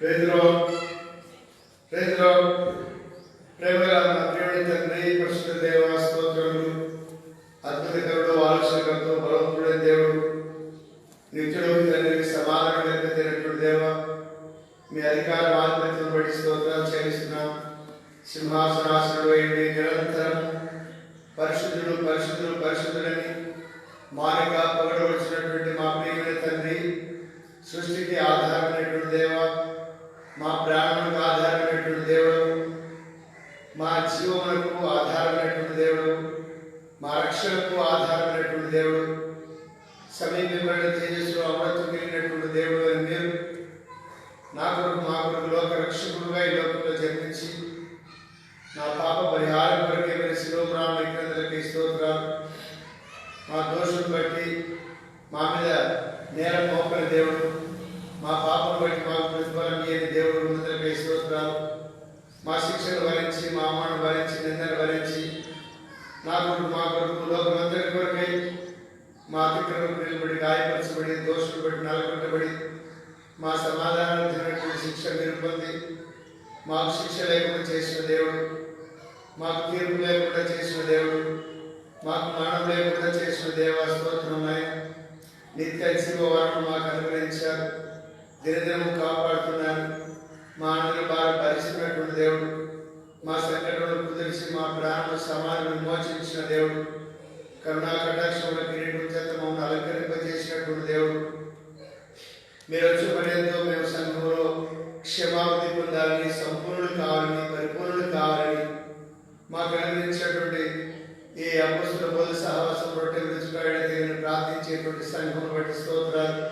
Praise lord, praise lord. ప్రేమగల మా ప్రియుని తండ్రి, పరిశుద్ధ దేవ, స్తోత్రములు. అద్భుతకరుడు, ఆలోచనకర్త, బలవంతుడైన దేవుడు, నిత్యుడు, తండ్రి, సమాధానమైనటువంటి దేవ, మీ అధికార ఆధిపత్యం బట్టి స్తోత్రాలు చెల్లిస్తున్నాం. సింహాసనాసనుడు అయింది నిరంతరం పరిశుద్ధుడు పరిశుద్ధుడు పరిశుద్ధుడని మానగా పొగడవలసినటువంటి మా ప్రియమైన తండ్రి, సృష్టికి ఆధారమైనటువంటి దేవ, మా ప్రాణములకు ఆధారమైనటువంటి దేవుడు, మా జీవములకు ఆధారమైనటువంటి దేవుడు, మా రక్షణకు ఆధారమైనటువంటి దేవుడు, సమీపమైన తేజస్సులో అమృతం కలిగినటువంటి దేవుడు అని మీరు నా కొరకు మా కొరకు లోక రక్షకుడుగా ఈ లోకంలో జన్మించి నా పాప పరిహారం కొరకే మీరు శిలువ ప్రాణం ఎక్కినందులకి స్తోత్రాలు. మా దోషం బట్టి మా మీద నేరం మోపని దేవుడు, మా పాపం బట్టి మాకు ప్రతిఫలం ఇయ్యని దేవుడు ఉన్నతులకై స్తోత్రాలు. మా శిక్షను భరించి, మా అమ్మను భరించి, నిందను భరించి నా కొరకు మా కొరకు లోకమందరి కొరకై మా అతిక్రమకు నిలబడి గాయపరచబడి దోషులు బట్టి నలగొట్టబడి మా సమాధానం తినటువంటి శిక్ష మీరు పొంది మాకు శిక్ష లేకుండా చేసిన దేవుడు, మాకు తీర్పు లేకుండా చేసిన దేవుడు, మాకు మరణం లేకుండా చేసిన దేవా స్తోత్రమున్నాయి. నిత్య జీవవరణం మాకు అనుగ్రహించారు, దినదినము కాపాడుతున్నారు. మా అందరి బాగా భరిస్తున్నటువంటి దేవుడు, మా సంకటములు కుదిర్చి మా ప్రాణుల సమాధిని విమోచించిన దేవుడు, కరుణా కటాక్షముల కిరీటం చేత మమ్మల్ని అలంకరింపజేసినటువంటి దేవుడు, మీరు వచ్చే పర్యంతో మేము సంఘంలో క్షమావధి పొందాలని, సంపూర్ణులు కావాలని, పరిపూర్ణులు కావాలని మాకు అనుగ్రహించినటువంటి ఈ అపొస్తలుల బోధ సహవాసం రొట్టె విరుచుకోవడానికి ప్రార్థించేటువంటి సంఘం బట్టి స్తోత్రాలు.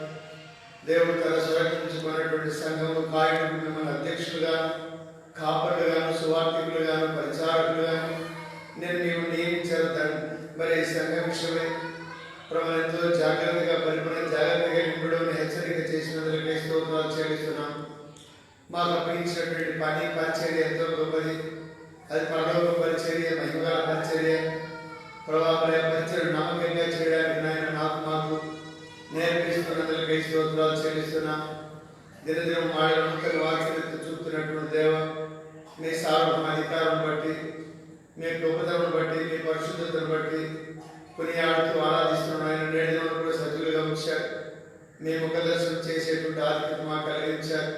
దేవుడు తన సురక్షించుకున్నటువంటి సంఘము కాయటకు మిమ్మల్ని అధ్యక్షులుగా, కాపరులుగాను, సువార్థికులుగాను, పరిచారకులుగాను నేను నీవు నియమించారు. మరి ఈ సంఘం విషయమై ప్రభువు ఎంతో జాగ్రత్తగా జాగ్రత్తగా నింపడం హెచ్చరిక చేసినందుకే స్తోత్రాలు చెల్లిస్తున్నాం. మాకు అప్పగించినటువంటి పని పరిచర్య ఎంతో గొప్పది. అది పరలోక పరిచర్య, మహిమగల పరిచర్య. ప్రభావ పరిచర్య నమ్మకంగా చేయడానికి నాయన మాకు నేర్పిస్తున్నందుకే స్తోత్రాలు చెల్లిస్తున్నాం. దినదినం మాయల నూతన వాక్యాలతో చూపుతున్నటువంటి దేవ, మీ సార్వభౌమ అధికారం బట్టి, మీ గొప్పతనం బట్టి, మీ పరిశుద్ధతను బట్టి కొనియాడుతూ ఆరాధిస్తున్నాం. ఆయన నేడు కూడా సజీవులుగా ఉంచారు. మీ ముఖదర్శనం చేసేటువంటి ఆధిక్యత మాకు కలిగించారు.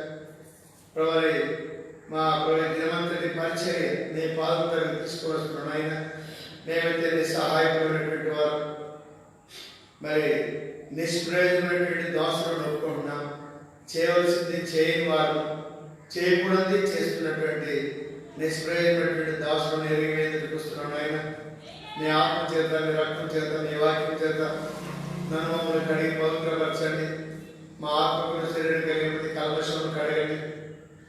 ప్రభావి మా దినమంతటి పరిచర్య నీ పాదం తీసుకువస్తున్నాం. ఆయన మేమైతే నీ సహాయపడినటువంటి వారు, మరి నిష్ప్రయోజనమైనటువంటి దాసులను ఒప్పుకుంటున్నాం. చేయవలసింది చేయని వారు, చేయకూడదు చేస్తున్నటువంటి నిష్ప్రయోజనమైనటువంటి దాసులను ఎరిగినందుకు వస్తున్నాం. ఆయన నీ ఆత్మ చేత, నీ రక్తం చేత, నీ వాక్యం చేత నన్ను మమ్మల్ని కడిగి పవిత్రపరచండి. మా ఆత్మకు శరీరం కలిగిన కల్మషమును కడగండి.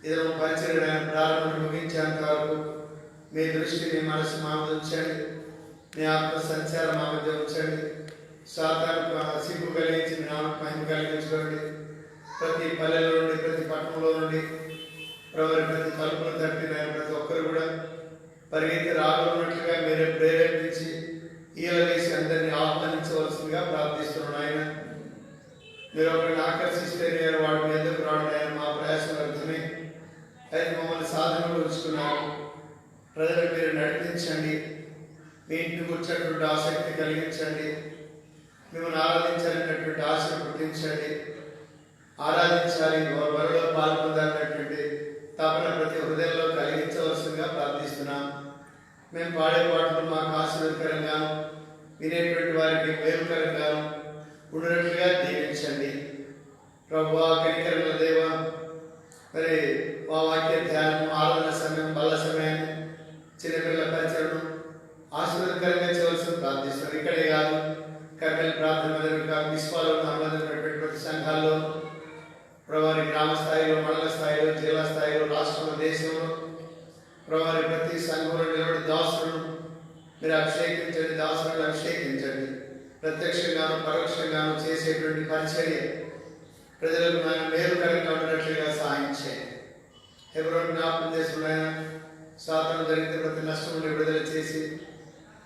ఇదొక పరిచర్య ప్రారంభం ముగించేంత వరకు మీ దృష్టి, మీ మనసు మా మీద ఉంచండి. మీ ఆత్మ సంచారం మా మధ్య ఉంచండి. సాతాను సిగ్గు కలిగించి మీ నామకు మహిమ కలిగించుకోండి. ప్రతి పల్లెలో నుండి, ప్రతి పట్టణంలో నుండి ప్రతి తలుపులు తట్టిన ప్రతి ఒక్కరు కూడా పరిగెత్తి రాగలున్నట్లుగా మీరే ప్రేరేపించి ఈల వేసి అందరినీ ఆహ్వానించవలసిందిగా ప్రార్థిస్తున్నాను. ఆయన మీరు ఒకరిని ఆకర్షిస్తే నేను వాడి మీదకు రావడం ఆయన మా ప్రయాసం అర్థమే. అయితే మమ్మల్ని సాధనలో ఉంచుకున్నారు. ప్రజలకు మీరు నడిపించండి. మీ ఇంటికి కూర్చున్నటువంటి ఆసక్తి కలిగించండి. మిమ్మల్ని ఆరాధించాలన్నటువంటి ఆశను గుర్తించండి. ఆరాధించాలి, వరలో పాల్పొందాలన్నటువంటి తపన ప్రతి హృదయంలో కలిగించవలసిందిగా ప్రార్థిస్తున్నాం. మేము పాడే పాటలు మాకు ఆశీర్వదకరంగాను, వినేటువంటి వారికి మేలుకరంగాను ఉండనట్లుగా దీవించండి. ప్రభువా, కనికరముల దేవ, మరి మా వాక్య ధ్యానం, ఆరాధన సమయం, బల్ల సమయాన్ని, చిన్నపిల్లల పరిచయం ఆశీర్వదకరంగా చేయవలసిన ప్రార్థిస్తున్నాం. ఇక్కడే కాదు, కర్నల్ ప్రార్థన విశ్వాలో అనుబంధమైనటువంటి ప్రతి సంఘాల్లో ప్రభువారి గ్రామ స్థాయిలో, మండల స్థాయిలో, జిల్లా స్థాయిలో, రాష్ట్రంలో, దేశంలో ప్రభువారి ప్రతి సంఘంలో నిలబడి దాసులను మీరు అభిషేకించండి. దాసులను అభిషేకించండి. ప్రత్యక్షంగాను పరోక్షంగాను చేసేటువంటి పరిచర్య ప్రజలకు మేలుకరంగా ఉన్నట్లుగా సహాయం చేయండి. ఎవరో జ్ఞాపకం చేసుకున్నాయన సాతాను జరిగితే ప్రతి నష్టం నుండి విడుదల చేసి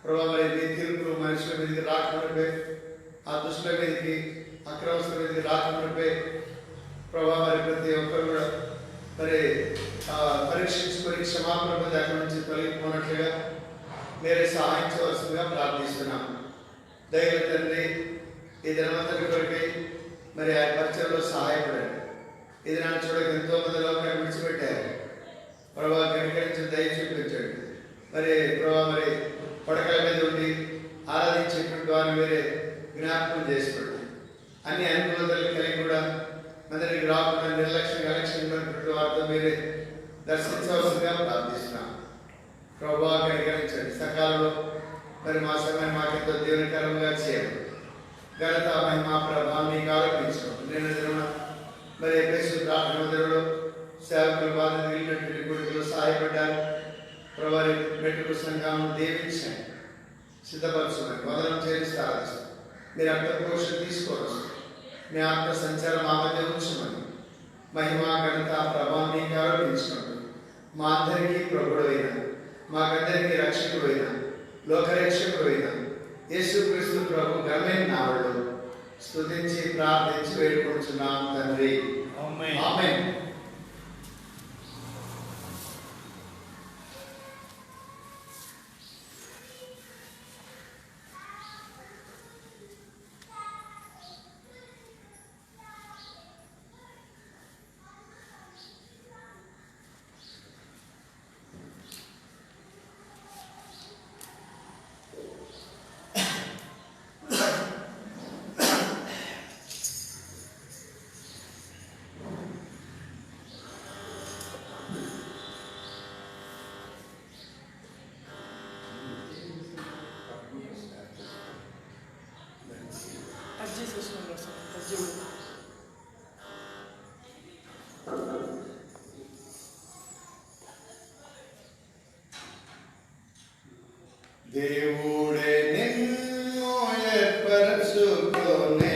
ప్రభావ మరి మీ తీర్పులు మనుషుల మీదకి రాకుండా, ఆ దుష్టుల మీదకి, అక్రమస్తుల మీదకి రాకుండా ప్రభావ మరి ప్రతి ఒక్కరు కూడా మరి పరీక్షించుకొని క్షమాపణ పొంది అక్కడి నుంచి తొలగిపోయినట్లుగా మీరే సహాయం చేయవలసిందిగా ప్రార్థిస్తున్నాము. దైవ తండ్రి, ఈ దినవంతటి కొరకై మరి ఆ పరిచయంలో సహాయపడండి. ఇది నన్ను చూడక ఎంతో మంది లోకాన్ని విడిచిపెట్టారు. ప్రభావ కనికరించి దయ చూపించండి. మరి ప్రభావ మరి పడకల మీద ఉండి ఆరాధించేటువంటి వారిని వేరే జ్ఞాపకం చేసుకోండి. అన్ని అనుకూలతలు కలిగి కూడా మందిరికి రాకుండా నిర్లక్ష్యంగా అలక్ష్యంగా వారితో మీరే దర్శించవలసిందిగా ప్రార్థిస్తున్నాం. ప్రభావ కనికరించండి. సకాలంలో మరి మా సమయాన్ని మాకెంతో దీవెనకరంగా చేయండి. ఘనత మహిమ ప్రభావం మీకు ఆరోపించుకోండి. నేను మరి ప్రార్థన మందిరంలో సేవకులు బాధ మిగిలినటువంటి గుడిలో సహాయపడ్డారు. ప్రభావి మెట్టుకు సంఘం దీవించండి, సిద్ధపరచుకోండి, మొదలం చేస్తారు. మీరు అర్థకోశం తీసుకోవచ్చు. మీ ఆత్మ సంచారం మా మధ్య ఉంచమని మహిమ ఘనత ప్రభావం మీకు ఆరోపించుకోండి. మా అందరికీ ప్రభుడు అయిన, మాకందరికీ రక్షకుడు అయిన, లోకరక్షకుడు అయిన యేసుక్రీస్తు ప్రభు ఘనమైన నామములో స్తుతించి ప్రార్థించి వేడుకొంచున్నాం తండ్రి. ఆమేన్. దేవుడే నిన్ను ఏర్పరచుకొనే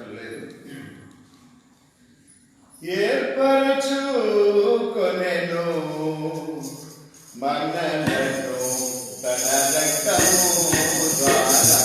లేదు. ఏర్పరచుకొనెను మనలను తన రక్తము ద్వారా.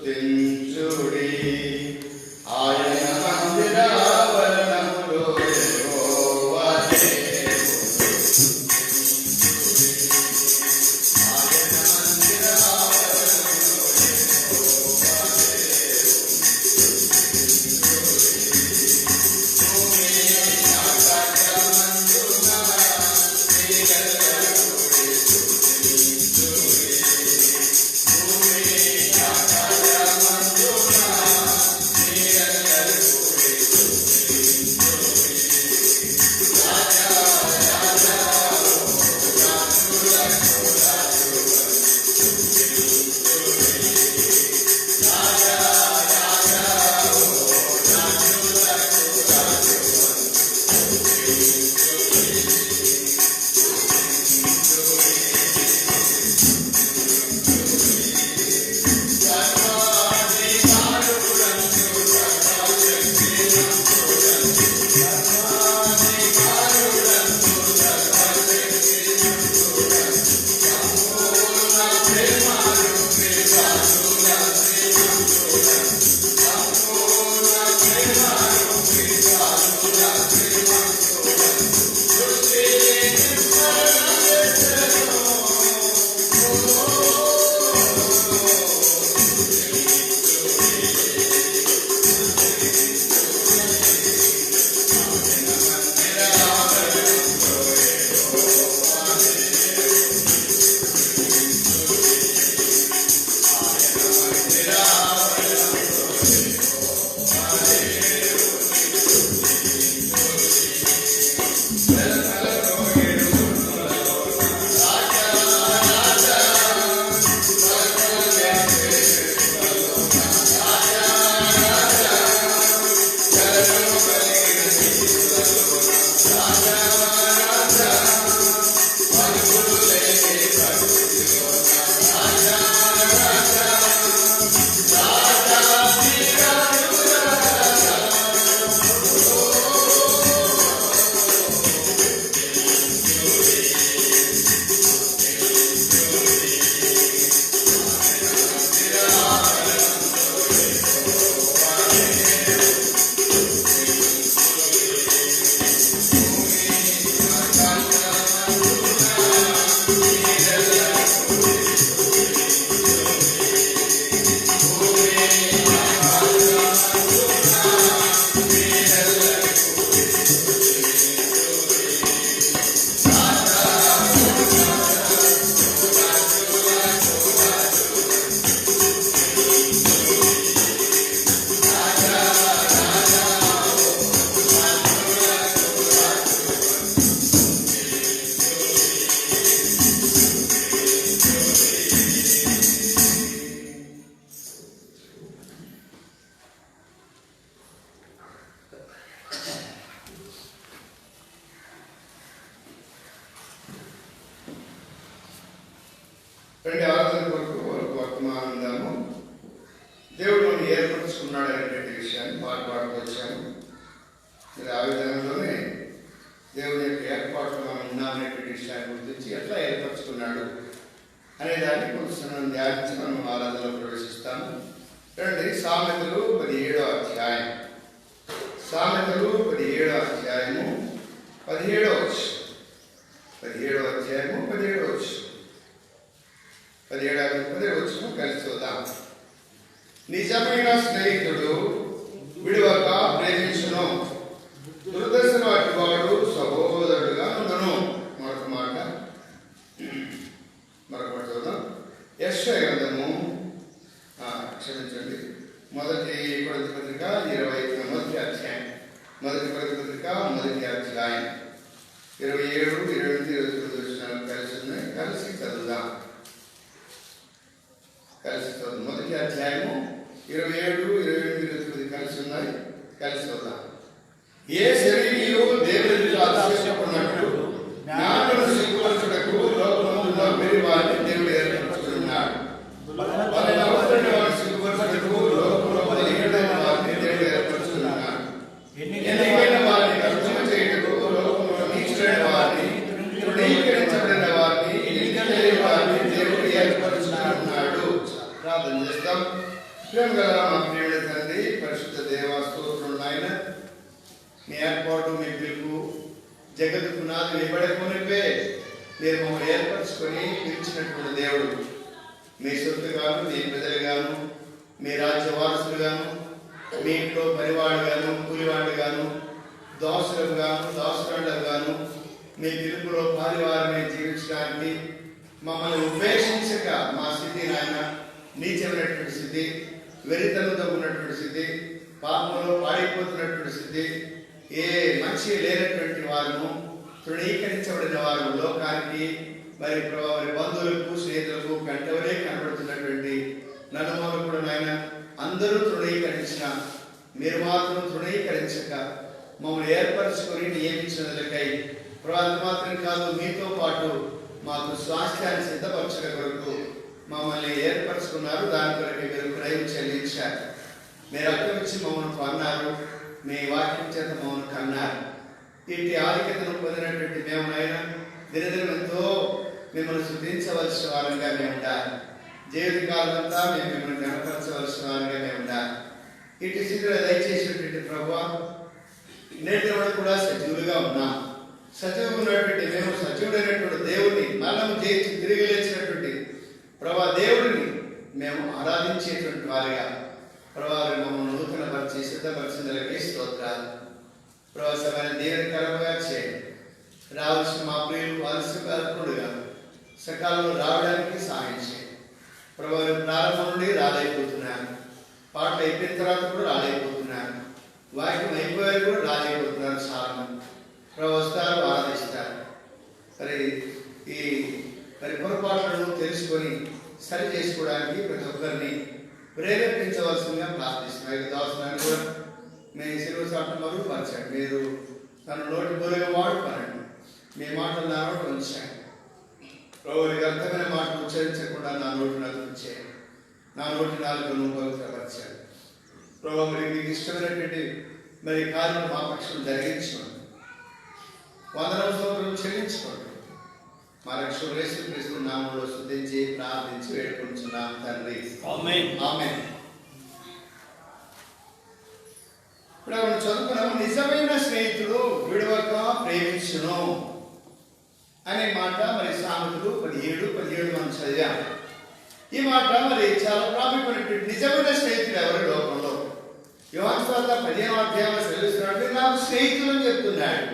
స్తుతించుడి. ఆయన మందిరావరణములో యెహోవా రెండు ఆరాధన కొరకు వర్తమానం విందాము. దేవుడు మనం ఏర్పరచుకున్నాడు అనేటువంటి విషయాన్ని మాట్లాడుకొచ్చాము. మరి ఆ విధానంలోనే దేవుని యొక్క ఏర్పాట్లు మనం ఉన్నామనేటువంటి విషయాన్ని గుర్తించి ఎట్లా ఏర్పరచుకున్నాడు అనే దాన్ని కొంచెం ధ్యానించి మనం ఆరాధనలో ప్రవేశిస్తాము. రండి, సామెతలు 17వ అధ్యాయం. సామెతలు 17వ అధ్యాయము 17వ వచనం. 17వ అధ్యాయము 17వ వచనం. 17వ వచనం కలిసి చూద్దాం. నిజమైన స్నేహితుడు విడువక ప్రేమించును, దుర్దశను అటువాడు సహోదరుడుగా ఉండును. మరొక మాట చూద్దాం. యెషయా గ్రంథము క్షమించండి, మొదటి కొరింథీ పత్రిక మొదటి అధ్యాయం 27, 28, 29 వచనాలు కలిసి ఉన్నాయి. కలిసి చదువుదాం. మొదటి అధ్యాయము 27, 28, 29 కలిసి ఉన్నాయి. కలిసి చదువుదాం. ఏ శరీరీయు దేవుని ఆశ్చర్యపడినట్లు జ్ఞానులను సిగ్గుపరచుటకు లోకములో మెరి వారిని దేవుడు ఏర్పరచుకున్నాడు. సిగ్గుపరచుటకు లోకంలో బలహీనమైన వారిని దేవుడు ఏర్పరచుకున్నాడు. ఎన్నికైన వారిని అర్థం చేయుటకు లోకంలో నీచులైన వారిని, తృణీకరించబడిన వారిని, ఎన్నిక లేని వారిని దేవుడు ఏర్పరచుకున్నాడు. ప్రార్థన చేస్తాం. ప్రేమ గల మా ప్రియుడి తండ్రి, పరిశుద్ధ దేవ స్తోత్రం నాయన. మీ ఏర్పాటు, మీ పిలుపు జగత్తు పునాది నిలబడకునిపే మీరు మమ్మల్ని ఏర్పరచుకొని పిలిచినటువంటి దేవుడు. మీ సొత్తుగాను, మీ ప్రజలుగాను, మీ రాజ్య వారసులుగాను, మీ ఇంట్లో పనివాడుగాను, కూలివాడుగాను, దోసులుగాను, దోసరాళ్ళుగాను మీ పిలుపులో పాలివారమే జీవించడానికి మమ్మల్ని ఉపేక్షించక మా స్థితి నాయన నీచమైనటువంటి స్థితి, వెరితనంతో ఉన్నటువంటి స్థితి, పాపంలో పాడైపోతున్నటువంటి స్థితి, ఏ మంచి లేనటువంటి వారు, తృణీకరించబడిన వారు, లోకానికి మరి బంధువులకు, స్నేహితులకు కంటవలే కనబడుతున్నటువంటి నన్ను కూడా నాయన అందరూ తృణీకరించిన మీరు మాత్రం తృణీకరించక మమ్మల్ని ఏర్పరచుకొని నియమించినందుకై ప్రభావం మాత్రం కాదు, మీతో పాటు మాకు స్వాస్థ్యాన్ని సిద్ధపరచడం కొరకు మమ్మల్ని ఏర్పరచుకున్నారు. దాని కొరకు మీరు క్రయం చెల్లించారు. మీరు అక్కడిచ్చి మమ్మల్ని కొన్నారు, మీ వాక్యం చేత మమ్మల్ని కన్నారు. ఇట్టి ఆధిక్యతను పొందినటువంటి మేము నాయన దినదినం ఎంతో మిమ్మల్ని శుద్ధించవలసిన వారంగా మేము ఉండాలి. జీవితకాలం అంతా మేము మిమ్మల్ని కనపరచవలసిన వారంగా మేము ఉండాలి. ఇటు స్థితిలో దయచేసినటువంటి ప్రభువా, నేటి కూడా సజీవులుగా ఉన్నాం. సజీవుగా ఉన్నటువంటి మేము సజీవుడైనటువంటి దేవుడిని మరణం చేసి తిరిగి లేచినటువంటి ప్రభా దేవుడిని మేము ఆరాధించేటువంటి వారిగా ప్రభావ మమ్మల్ని నూతనపరిచి సిద్ధపరిచినకి స్తోత్రాలు. ప్రభావమైన దీవెనకరంగా చేయండి. రావాల్సిన మా ప్రియులు అలసిగా సకాలంలో రావడానికి సహాయం చేయండి. ప్రభావం ప్రారంభం నుండి రాలేకపోతున్నాను, పాటలు అయిపోయిన తర్వాత కూడా రాలేకపోతున్నాను, వాక్యం అయిపోయారు కూడా రాలేకపోతున్నారు. చాలా మంది వస్తారు, ఆరాధిస్తారు. మరి పొరపాట్లను తెలుసుకొని సరి చేసుకోవడానికి ప్రతి ఒక్కరిని ప్రేరేపించవలసిందిగా ప్రార్థిస్తున్నాను. దాసునాన్ని కూడా మేము శిలువ చాటును మరుగుపరచండి. మీరు తన నోటి బోలుగా వాడుకోనండి. మీ మాటలు నా నోటి ఉంచండి. ప్రభువుకి అర్థమైన మాటలు ఉచ్చరించకుండా నా నోటి నాకు ఉంచేయండి. నా నోటి నాలుగును పవిత్రపరచండి. ప్రభు మరి మీకు ఇష్టమైనటువంటి మరి కార్యం మా పక్షులు జరిగించుకోండి. 100 స్తోత్రం చెల్లించుకోండి. మా రక్షకుడు యేసుక్రీస్తు నామములో స్తుతించి ప్రార్థించి వేడుకుంటున్నాం తండ్రి. ఆమేన్. ఆమేన్. ఇప్పుడు మనం చదువుకున్నాము, నిజమైన స్నేహితుడు విడవక ప్రేమించును అనే మాట మరి సామెతలు 17 మనం చదివాం. ఈ మాట మరి చాలా ప్రాముఖ్యమైనటువంటి నిజమైన స్నేహితుడు ఎవరు లోకంలో? యోహాను సువార్త 15వ అధ్యాయంలో సెలవిస్తున్నాడు, నాకు స్నేహితులు అని చెప్తున్నాడు.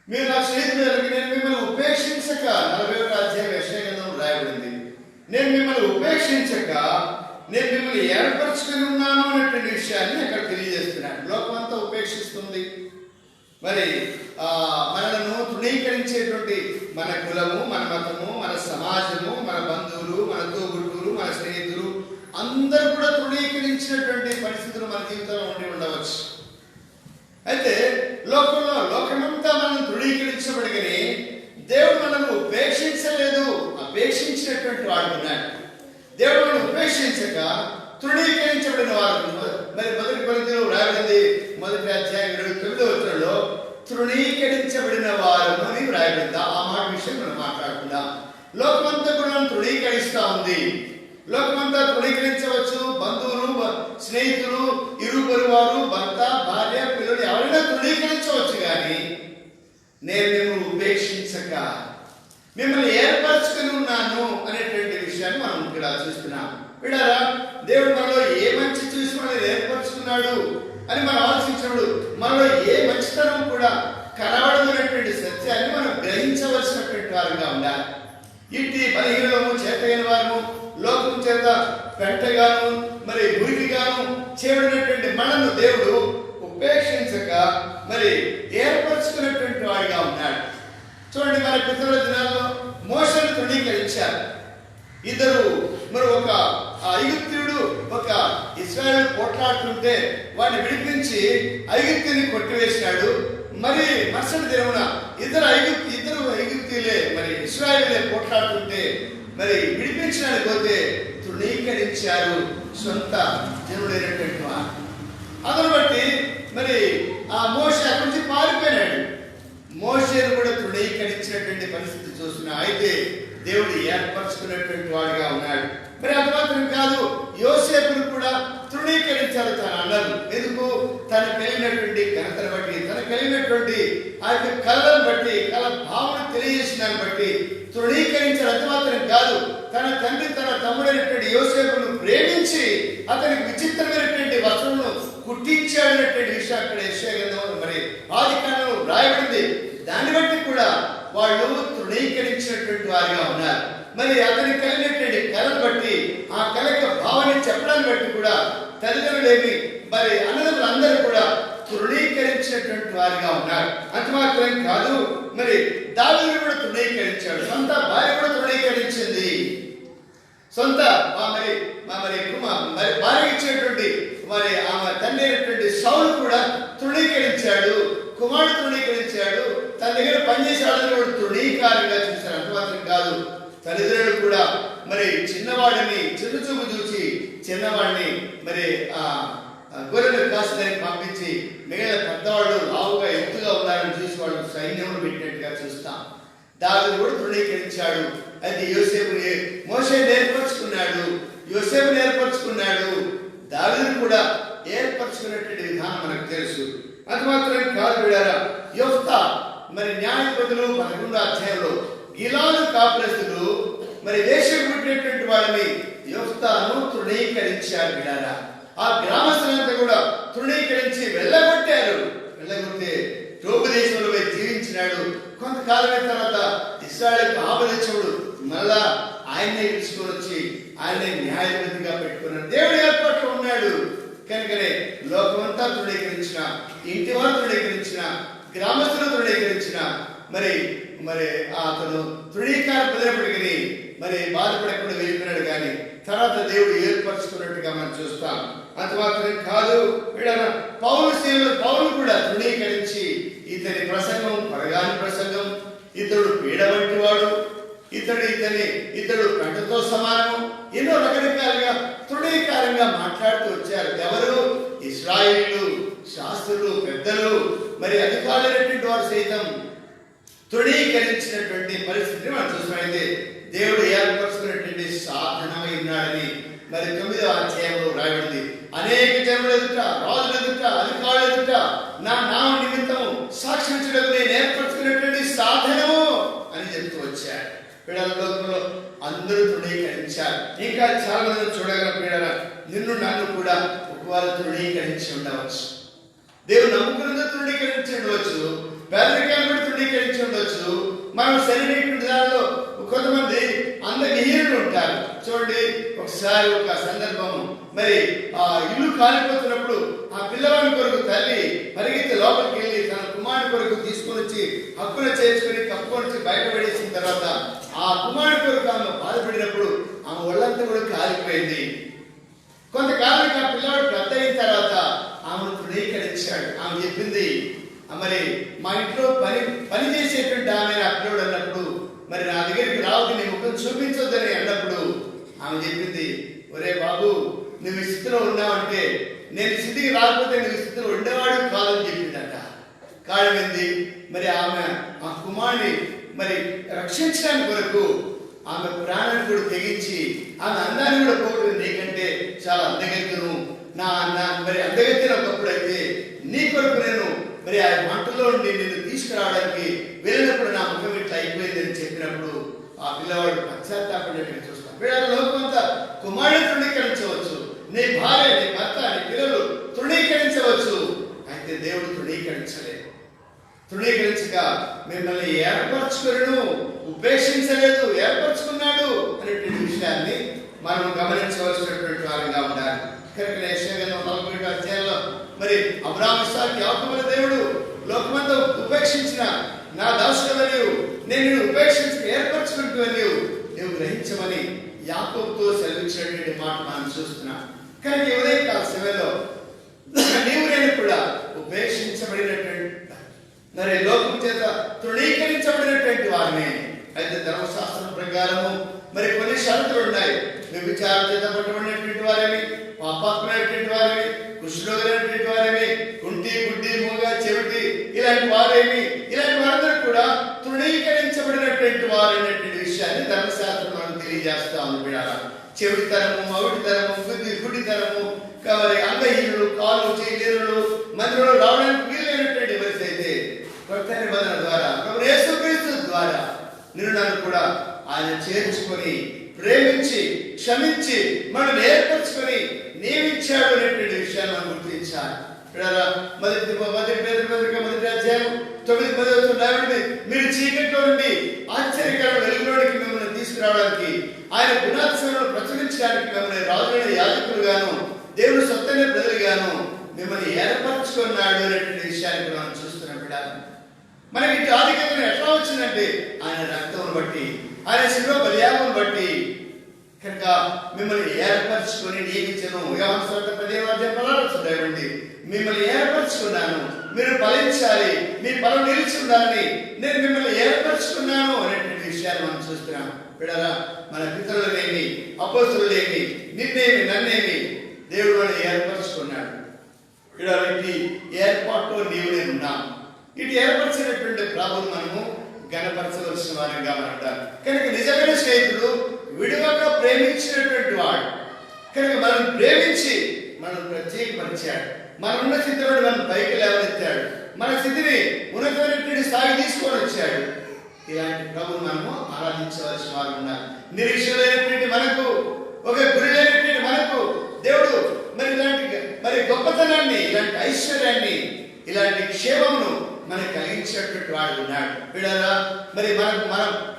మీరు నా స్నేహితులు, నేను మిమ్మల్ని ఉపేక్షించక 41వ అధ్యాయం యెషయా గ్రంథంలో రాయబడింది. నేను మిమ్మల్ని ఉపేక్షించక నేను మిమ్మల్ని ఏర్పరచుకుని ఉన్నాను అనేటువంటి విషయాన్ని అక్కడ తెలియజేస్తున్నాడు. లోకం అంతా ఉపేక్షిస్తుంది. మరి మనలను తృణీకరించేటువంటి మన కులము, మన మతము, మన సమాజము, మన బంధువులు, మన తోబుట్టువులు, మన స్నేహితులు అందరూ కూడా తృణీకరించినటువంటి పరిస్థితులు మన జీవితంలో ఉండి ఉండవచ్చు. అయితే లోకమంతా మనం తృణీకరించబడిగని దేవుడు మనల్ని ఉపేక్షించలేదు, అపేక్షించినటువంటి వాడు ఉన్నాడు. దేవుడు మనల్ని ఉపేక్షించక తృణీకరించబడిన వారు మరి మొదటి కొరింథీయులో వ్రాయబడింది, 1వ అధ్యాయం 29వ వచనంలో తృణీకరించబడిన వారు అని వ్రాయబడింది. ఆ మాట విషయం మనం మాట్లాడుకుందాం. లోకమంతా కూడా తృణీకరిస్తూ ఉంది. లోకమంతా తృణీకరించవచ్చు. బంధువులు, స్నేహితులు, ఇరుపొరు వారు, భర్త, భార్య, పిల్లలు ఎవరైనా తృణీకరించవచ్చు. కానీ నేను మిమ్మల్ని ఉపేక్షించక మిమ్మల్ని ఏర్పరచుకుని ఉన్నాను అనేటువంటి విషయాన్ని మనం ఇక్కడ చూస్తున్నాం. విడారా, దేవుడు మనలో ఏ మంచి చూసి మనల్ని ఏర్పరచుకున్నాడు అని మనం ఆలోచించినప్పుడు మనలో ఏ మంచితనం కూడా కనబడదనేటువంటి సత్యాన్ని మనం గ్రహించవలసినటువంటి వారుగా ఉండాలి. ఇట్టి బలహీనము, చేతైన వారు, లోకం చేత పెంటగాను మరి మురికిగాను చేయబడినటువంటి మనను దేవుడు ఉపేక్షించక మరి ఏర్పరచుకున్నటువంటి వాడిగా ఉన్నాడు. చూడండి, మన పితరుల దినాల్లో మోషేను తృణీకరించారు. ఇద్దరు మరి ఒక ఐగుప్తీయుడు ఒక ఇశ్రాయేలు పోట్లాడుతుంటే వాడిని విడిపించి ఐగుప్తుని కొట్టివేసినాడు. మరి మరుసటి దినమున ఇద్దరు ఐగుప్తీయులే మరి ఇశ్రాయేలే పోట్లాడుతుంటే మరి విడిపించడానికి పోతే తృణీకరించారు సొంత జనుడైనటువంటి వారు. అందును బట్టి మరి ఆ మోషే అక్కడి నుంచి పారిపోయినాడు. మోషేను కూడా తృణీకరించినటువంటి పరిస్థితి చూస్తున్నా. అయితే దేవుడు ఏర్పరచుకున్నటువంటి వాడిగా ఉన్నాడు. మరి అది మాత్రం కాదు, యోసేపును కూడా చెప్పినటువంటి ఆ యొక్క కళలను బట్టి, కళ భావన తెలియజేసిన దాన్ని బట్టి తృణీకరించినంత మాత్రం కాదు, తన తండ్రి తన తమ్ముడైనటువంటి యోసేపును ప్రేమించి అతనికి విచిత్రమైనటువంటి వస్త్రమును కుట్టించాడనేటువంటి విషయం అక్కడ యెషయా గ్రంథంలో మరి ఆదికాండంలో రాయబడింది. దాన్ని బట్టి కూడా వాళ్ళు తృణీకరించినటువంటి వారిగా ఉన్నారు. మరి అతనికి కలిగినటువంటి కళను బట్టి, ఆ కళ యొక్క భావన చెప్పడాన్ని బట్టి కూడా తల్లిదండ్రులేమి మరి అన్నదమ్ములందరూ కూడా తృణీకరించినటువంటి వారిగా ఉన్నారు. అంత మాత్రం కాదు, మరి దావీదు కూడా తృణీకరించాడు, సొంత భార్య కూడా తృణీకరించింది. సొంత మరి భార్య ఇచ్చినటువంటి మరి ఆమె తండ్రి అయినటువంటి సౌలు కూడా తృణీకరించాడు, కుమారుడు తృణీకరించాడు, తన దగ్గర పనిచేసే వాళ్ళని కూడా తృణీకారంగా చూశారు. అంత మాత్రం కాదు, తల్లిదండ్రులు కూడా మరి చిన్నవాడిని చిన్నచూపు చూసి చిన్నవాడిని మరి గొర్రెలు కాసుదానికి పంపించి మిగిలిన పెద్దవాళ్ళు లావుగా ఎత్తుగా ఉన్నారని చూసి వాళ్ళు సైన్యములు పెట్టినట్టుగా చూస్తాం. దావీదు కూడా తృణీకరించాడు. అయితే మోషే నేర్పరచుకున్నాడు, యోసేపు నేర్పరచుకున్నాడు, దావీదు కూడా ఏర్పరచుకున్నటువంటి విధానం మనకు తెలుసు. అది మాత్రం కాదు విడారా, యెఫ్తా మరి న్యాయాధిపతులు 11వ అధ్యాయంలో గిలాదు కాపురస్తులు మరి దేశం పుట్టినటువంటి వాళ్ళని యెఫ్తాను తృణీకరించారు విడారా. ఆ గ్రామస్తులంతా కూడా తృణీకరించి వెళ్ళగొట్టారు. వెళ్ళగొట్టే టోబు దేశంలో పోయి జీవించినాడు. కొంతకాలమైన తర్వాత ఇశ్రాయేలుకు ఆపదించుడు మళ్ళా ఆయన్నే తీసుకొని వచ్చి ఆయన్నే న్యాయాధిపతిగా పెట్టుకున్నాడు. దేవుడి ఏర్పాట్లో ఉన్నాడు కనుకనే లోకమంతా తృణీకరించిన, ఇంటి వారు తృణీకరించిన, గ్రామస్తులు తృణీకరించిన మరి మరి అతను తృణీకార పొందినప్పటికీ మరి బాధపడకుండా వెళ్ళిపోయినాడు. కానీ తర్వాత దేవుడు ఏర్పరచుకున్నట్టుగా మనం చూస్తాం. అంత మాత్రం కాదు, పౌలు కూడా తృణీకరించి ఇతని ప్రసంగం పరగాని ప్రసంగం, ఇతడు పీడ వంటి వాడు, ఇతడు కంటతో సమానం, ఎన్నో రకరకాలుగా తృణీకారంగా మాట్లాడుతూ వచ్చారు. ఎవరు? ఇశ్రాయేలీయులు, శాస్త్రులు, పెద్దలు, మరి అధికారులైనటువంటి వారు సైతం తృణీకరించినటువంటి పరిస్థితిని మనం చూసినట్లయితే దేవుడు ఏర్పరచుకున్నటువంటి సాధనమై ఉన్నాడని మరి 9వ అధ్యాయంలో రాయబడింది. అనేక జనుల ఎదుట, రాజుల ఎదుట, అధికారుల ఎదుట నా నామ నిమిత్తము సాక్షించడం నేను ఏర్పరచుకున్నటువంటి సాధనము అని చెప్తూ వచ్చాడు. పిల్లల లోకంలో అందరూ తృణీకరించారు. ఇంకా చాలా మంది చూడగల పిల్లల నిన్ను నన్ను కూడా ఒకవారు తృణీకరించి ఉండవచ్చు. దేవుడు నమ్ముకున్నది తృణీకరించి ఉండవచ్చు, పేదరికాన్ని కూడా తృణీకరించి ఉండవచ్చు. మనం సరైన దానిలో కొంతమంది అందహీనులు ఉంటారు. చూడండి, ఒకసారి ఒక సందర్భము మరి ఆ ఇల్లు కాలిపోతున్నప్పుడు ఆ పిల్లవాడి కొరకు తల్లి పరిగెత్తి లోపలికి వెళ్ళి తన కుమారుడి కొరకు తీసుకొని వచ్చి హక్కున చేర్చుకొని కప్పుకొని బయటపడేసిన తర్వాత ఆ కుమారుడి కొరకు ఆమె బాధపడినప్పుడు ఆమె ఒళ్ళంతా కూడా కాలిపోయింది. కొంతకాలానికి ఆ పిల్లవాడు పెద్ద అయిన తర్వాత ఆమెను తృణీకరించాడు. ఆమె చెప్పింది, మరి మా ఇంట్లో పని చేసేటువంటి ఆమె ఆ పిల్లవాడు అన్నప్పుడు మరి నా దగ్గరికి రావద్దు, నీ ముఖం చూపించొద్దని అన్నప్పుడు ఆమె చెప్పింది, ఒరే బాబు, నువ్వు ఈ స్థితిలో ఉన్నావంటే నేను స్థితికి రాకపోతే నువ్వు ఈ స్థితిలో ఉండేవాడు కాదని చెప్పిందట. కారణం ఏంది? మరి ఆమె ఆ కుమారుని మరి రక్షించడానికి కొరకు ఆమె ప్రాణాన్ని కూడా తెగించి ఆమె అందాన్ని కూడా పోగొట్టింది. నీకంటే చాలా అందగెత్తును, నా మరి అందగెత్తిన ఒకప్పుడైతే నీ కొరకు నేను మరి ఆ మంటలో నుండి నిన్ను తీసుకురావడానికి వెళ్ళినప్పుడు నా ముఖం ఇట్లా అయిపోయిందని చెప్పినప్పుడు ఆ పిల్లవాడు పశ్చాత్తాపడినట్టు చూస్తాం. వీళ్ళ లోకమంతా కుమారుడు తృణీకరించవచ్చు, నీ భార్య, నీ భర్త, నీ పిల్లలు తృణీకరించవచ్చు. అయితే దేవుడు తృణీకరించలేదు. తృణీకరించక మిమ్మల్ని ఏర్పరచుకును, ఉపేక్షించలేదు, ఏర్పరచుకున్నాడు అనేటువంటి విషయాన్ని మనం గమనించవలసినటువంటి వారంగా ఉండాలి. కనుక యెషయా గ్రంథం 41వ అధ్యాయంలో మరి అబ్రాహాము, ఇస్సాకు, యాకోబుల దేవుడు లోకమంతా ఉపేక్షించిన నా దాసుడవని నీవు, నేను నిన్ను ఉపేక్షించి ఏర్పరచుకుంటూ నీవు గ్రహించమని యాకోబుతో సెలవిచ్చినటువంటి మాట మనం చూస్తున్నాం. కనుక ఉదయకాల సమయంలో నీవు నేను కూడా ఉపేక్షించబడినటువంటి మరి లోకం చేత తృణీకరించబడినటువంటి వారిని. అయితే ధర్మశాస్త్రం ప్రకారము మరి కొన్ని షరతులు ఉన్నాయి. వ్యభిచారం చేత పట్టబడినటువంటి వారిని, పాపాత్మైనటువంటి వారిని, కుష్ఠరోగులైనటువంటి వారిని, కుంటి, గుడ్డి, మూగ, చెవిటి ఇలాంటి వారేమి, ఇలాంటి వారందరూ కూడా తృణీకరించబడినటువంటి వారు అనేటువంటి విషయాన్ని ధర్మశాస్త్రం మనం తెలియజేస్తా ఉంది. చెవిటితనము, మగుడితనము, గుడ్డితనము, మరి అంగహీనులు, కాలు చేయలేరులు మందిరంలో రావడానికి వీలైనటువంటి పరిస్థితి అయితే కొత్త నిబంధన ద్వారా ప్రభు యేసుక్రీస్తు ద్వారా నిన్ను నన్ను కూడా ఆయన చేర్చుకొని ప్రేమించి క్షమించి మనల్ని ఏర్పరచుకొని నియమించాడు అనేటువంటి విషయాన్ని మనం గుర్తించాలి. మొదటి అధ్యాయం 9-10 మీరు చీకట్లో నుండి ఆశ్చర్యకరమైన వెలుగులోనికి మిమ్మల్ని తీసుకురావడానికి, ఆయన గుణాత్సవాలను ప్రచురించడానికి మిమ్మల్ని రాజులైన యాజకులుగాను దేవుడు సొత్తైన ప్రజలుగాను మిమ్మల్ని ఏర్పరచుకున్నాడు అనేటువంటి విషయాన్ని మనం చూస్తున్నాం. మనకి ఇటు ఆధిక్యత ఎట్లా వచ్చిందంటే ఆయన రక్తం బట్టి, ఆయన శిలువ బలియాగం బట్టి కనుక మిమ్మల్ని ఏర్పరచుకొని నియమించను. మిమ్మల్ని ఏర్పరచుకున్నాను, మీరు ఫలించాలి, మీ ఫలం నిలిచి ఉండాలని నేను మిమ్మల్ని ఏర్పరచుకున్నాను అనేటువంటి విషయాన్ని మనం చూస్తున్నాం. బిడ్డలారా, మన పితరులనేమి అపోస్తలులేమి నిన్నేమి నన్నేమి దేవుడు మనల్ని ఏర్పరచుకున్నాడు. ఇటు ఏర్పాటులో నీవు నేను ఉన్నాం. ఇటు ఏర్పరిచినటువంటి ప్రభువును మనము గణపరచవలసిన వారంగా ఉంటారు. కనుక నిజమైన స్నేహితుడు విడువక ప్రేమించినటువంటి వాడు కనుక మనం ప్రేమించి మనం ప్రత్యేకపరిచాడు. మన ఉన్న స్థితిలో మనం పైకి లేవనెత్తాడు, మన స్థితిని ఉన్నతమైనటువంటి స్థాయి తీసుకొని వచ్చాడు. ఇలాంటి ప్రభువు మనము ఆరాధించవలసిన వారు ఉన్నారు. నిరీక్షణ లేనటువంటి మనకు, ఒక గురి లేనటువంటి మనకు దేవుడు మరి గొప్పతనాన్ని, ఇలాంటి ఐశ్వర్యాన్ని, ఇలాంటి క్షేమమును మనకు కలిగించేటువంటి వాడు ఉన్నాడు. బిడ్డలారా, మరి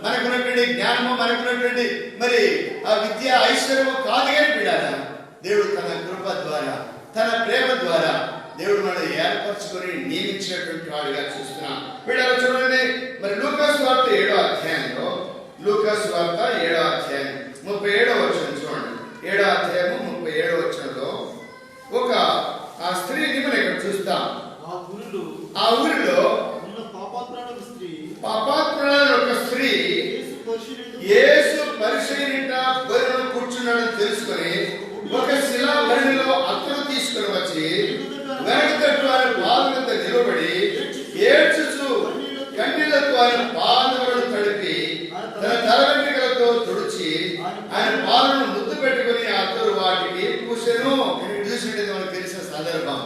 మనకున్నటువంటి జ్ఞానము, మనకున్నటువంటి మరి ఆ విద్య ఐశ్వర్యము కాదు కానీ బిడ్డలారా, దేవుడు తన కృప ద్వారా, తన ప్రేమ ద్వారా దేవుడు మనల్ని ఏర్పరచుకొని నియమించినటువంటి వాడుగా చూస్తున్నాం. బిడ్డలారా చూడండి, మరి లూకాసు వార్త 7వ అధ్యాయంలో, లూకాసు వార్త 7వ అధ్యాయం 37వ వచనం చూడండి. 7వ అధ్యాయము 37వ వచనంలో ఒక ఆ స్త్రీని మనం ఇక్కడ చూస్తాం. ఆ ఊరిలో పాపాత్మురాలైన ఒక స్త్రీ యేసు పరిశీలిట గొర్రెను కూర్చున్నాడని తెలుసుకొని ఒక శిలా బండిలో అత్తరు తీసుకుని వచ్చి వెనక తట్టు ఆయన పాదం మీద నిలబడి ఏడ్చుచు కన్నీళ్లతో ఆయన పాదములను తడిపి తన తల వెంట్రుకలతో తుడిచి ఆయన పాదములను ముద్దు పెట్టుకుని అత్తరు వాటికి పూసెను. చూసినట్టు మనకు తెలిసిన సందర్భం.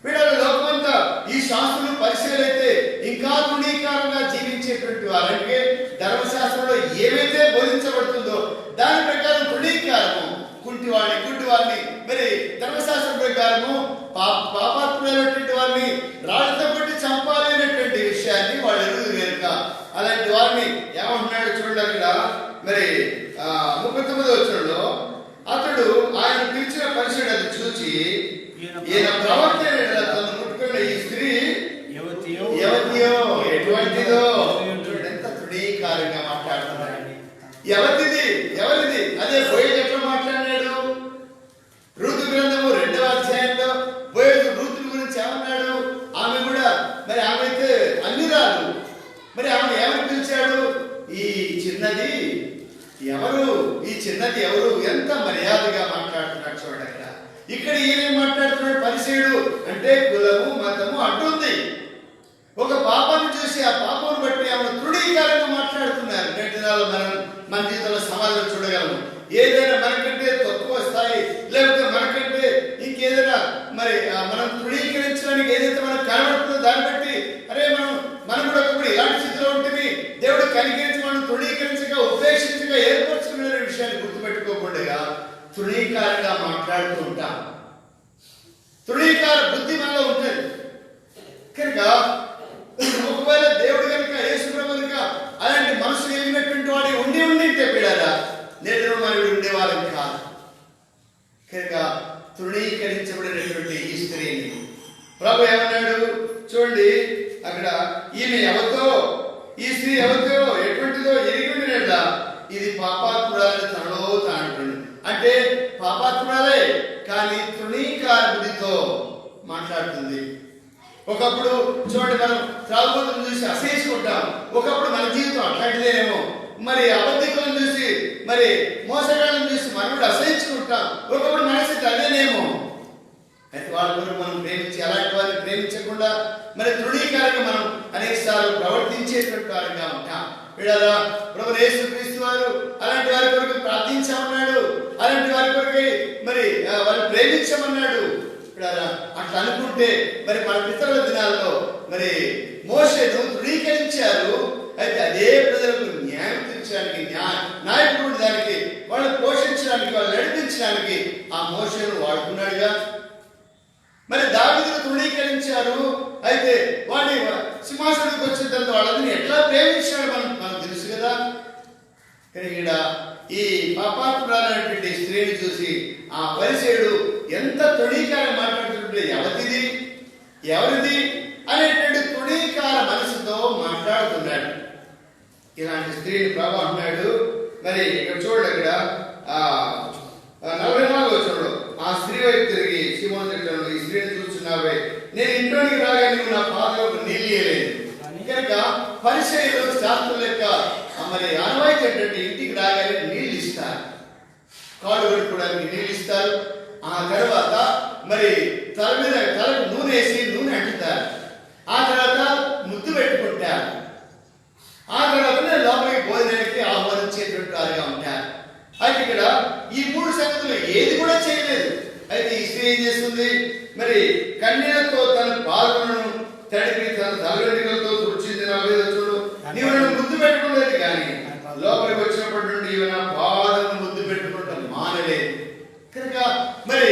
వీళ్ళ లోకమంతా ఈ శాస్త్రులు పరిశీలైతే ఇంకా తృణీకారంగా జీవించేటువంటి వారంటే ధర్మశాస్త్రంలో ఏవైతే బోధించబడుతుందో దాని ప్రకారం తృణీకారము, గుడ్డి వారిని మరి ధర్మశాస్త్రం ప్రకారము పాపాత్మైనటువంటి వారిని రాళ్ళతో కొట్టి చంపాలనేటువంటి విషయాన్ని వాళ్ళు ఎరుగురు కనుక అలాంటి వారిని ఏమంటున్నాడు చూడండి. అక్కడ మరి 39వ వచనంలో అతడు ఆయన పిలిచిన పరిశీలన అది చూచి ఈయన ప్రవక్త తను ముట్టుకున్న ఈ స్త్రీ ఎవరిదో ఎటువంటిదో ఎంత తృణీకారంగా మాట్లాడుతున్నాడు. ఎవరిది అదే బోయజు ఎట్లా మాట్లాడినాడు. రూతు గ్రంథము 2వ అధ్యాయంలో బోయజు రూతు గురించి ఏమన్నాడు. ఆమె కూడా మరి ఆమె అయితే అన్నిరాలు, మరి ఆమె ఎవరు పిలిచాడు. ఈ చిన్నది ఎవరు ఎంత మర్యాదగా మాట్లాడుతున్నాడు చూడండి. ఇక్కడ ఈయన మాట్లాడుతున్నాడు పరిసయుడు అంటే కులము మతము అంటుంది. ఒక పాపాన్ని చూసి ఆ పాపను బట్టి ఆమె తృణీకారంగా మాట్లాడుతున్నారు. నేటి దినాల్లో మన జీవితంలో సమాజం చూడగలము. ఏదైనా మనకంటే తక్కువ స్థాయి లేకపోతే మనకంటే ఇంకేదైనా మరి మనం తృణీకరించడానికి ఏదైతే మనకు కనబడుతుందో దాన్ని బట్టి అరే మనం కూడా ఒకప్పుడు ఇలాంటి స్థితిలో ఉంటుంది, దేవుడు కనికరించి మనం తృణీకరించగా ఉపేక్షించగా ఏర్పరచుకునే విషయాన్ని గుర్తుపెట్టుకోకుండా తృణీకారంగా మాట్లాడుతూ ఉంటాం. తృణీకార బుద్ధి మనలో ఉంటుంది కనుక ఒకవేళ దేవుడు కనుక యేసుప్రభు కనుక అలాంటి మనసు కలిగినటువంటి వాడి ఉండి చెప్పాడా నేడు మనం ఉండేవాళ్ళం కాదు. కనుక తృణీకరించబడినటువంటి ఈ స్త్రీని ప్రభు ఏమన్నాడు చూడండి. అక్కడ ఈమె ఎవరితో, ఈ స్త్రీ ఎవరితో ఎటువంటిదో ఎరిగినట్లా ఇది పాపాత్మురాలని తనలో తానుంటుంది. అంటే పాపాత్మురాలే కానీ తృణీకార బుద్ధితో మాట్లాడుతుంది. ఒకప్పుడు చూడండి, మనం త్రాగుబోతులను చూసి అసహించుకుంటాం. ఒకప్పుడు మన జీవితం అట్లాంటిదేనేమో. మరి అబద్ధికులను చూసి, మరి మోసగాళ్ళను చూసి మనం కూడా అసహించుకుంటాం. ఒకప్పుడు మనసు అదేనేమో. అయితే వాళ్ళ గురించి మనం ప్రేమించి అలాంటి వారిని ప్రేమించకుండా మరి తృణీకారంగా మనం అనేక సార్లు ప్రవర్తించేటువంటి వారంగా ఉంటాం. వీళ్ళరా ప్రభు యేసుక్రీస్తు వారు అలాంటి వారి కొరకు ప్రార్థించమన్నాడు, అలాంటి వారి కొరకు మరి వారిని ప్రేమించమన్నాడు. అట్లా అనుకుంటే మరి మన పితరుల దినాల్లో మరి మోషేను ధృవీకరించారు. అయితే అదే ప్రజలకు న్యాయం తీర్చడానికి, నాయకుడు దానికి వాళ్ళు పోషించడానికి, వాళ్ళు నడిపించడానికి ఆ మోషేను వాడుకున్నాడుగా. మరి దావీదును ధృవీకరించారు. అయితే వాడి సింహాసనానికి వచ్చిన తర్వాత వాళ్ళందరినీ ఎట్లా ప్రేమించాడు మనకు తెలుసు కదా. కానీ ఇక్కడ ఈ పాపాత్మురాలైనటువంటి స్త్రీని చూసి ఆ పరిసయుడు ఎంత తృణీకార మాట్లాడుతుంటే ఎవరిది అనేటువంటి తృణీకార మనసుతో మాట్లాడుతున్నాడు. ఇలాంటి స్త్రీని ప్రభు అంటున్నాడు. మరి ఇక్కడ చూడండి, ఇక్కడ 44వ వచనంలో ఆ స్త్రీ వైపు తిరిగి సీమోను తిట్టాడు, ఈ స్త్రీని చూస్తున్నావే, నేను ఇంట్లోనికి రాగా నువ్వు నా పాదలకు నీళ్ళు ఇయ్యలేదు. కనుక పరిసయులు శాస్త్రుల యొక్క మరి ఆనవాయితీ ఏంటంటే ఇంటికి రాగానే నీళ్ళు ఇస్తారు, కాళ్ళు కడుక్కోవడానికి నీళ్ళు ఇస్తారు. ఆ తర్వాత మరి తలకు నూనె వేసి నూనె అంటుతారు. ఆ తర్వాత ముద్దు పెట్టుకుంటారు. ఆ తర్వాత లోపలికి భోజనానికి ఆహ్వానించేటువంటి వారుగా ఉంటారు. అయితే ఇక్కడ ఈ 3 సంగతులు ఏది కూడా చేయలేదు. అయితే ఈ స్త్రీ ఏం చేస్తుంది? మరి కన్నీళ్లతో తన పాదములను తడిపి తన తలవెంట్రుకలతో తుడిచింది. 45వ చూడు, నీవు నన్ను ముద్దు పెట్టుకోలేదు, కానీ లోపలికి వచ్చినప్పటి నుండి ఇవి నా పాదము ముద్దు పెట్టుకుంటాం మానలేదు. కనుక మరి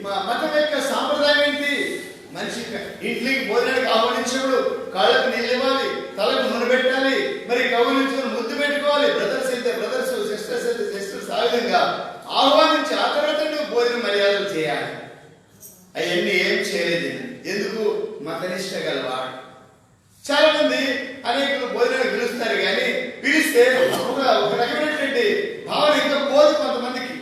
మతం యొక్క సాంప్రదాయం ఏంటి? మనిషి ఇంట్లోకి భోజనానికి ఆహ్వానించినప్పుడు కాళ్ళకు నీళ్ళు ఇవ్వాలి, తలకు నూనె పెట్టాలి, మరి కౌలించుకుని ముద్దు పెట్టుకోవాలి. బ్రదర్స్ అయితే బ్రదర్స్, సిస్టర్స్ అయితే సిస్టర్స్, ఆ విధంగా ఆహ్వానించి ఆ తర్వాత నువ్వు భోజన మర్యాదలు చేయాలి. అవన్నీ ఏం చేయలేదు. ఎందుకు? మతనిష్ట గలవాడు. చాలా మంది అనేకులు భోజనానికి పిలుస్తారు, కానీ పిలిస్తే ఒక రకమైనటువంటి భావన ఇంకా పోదు కొంతమందికి.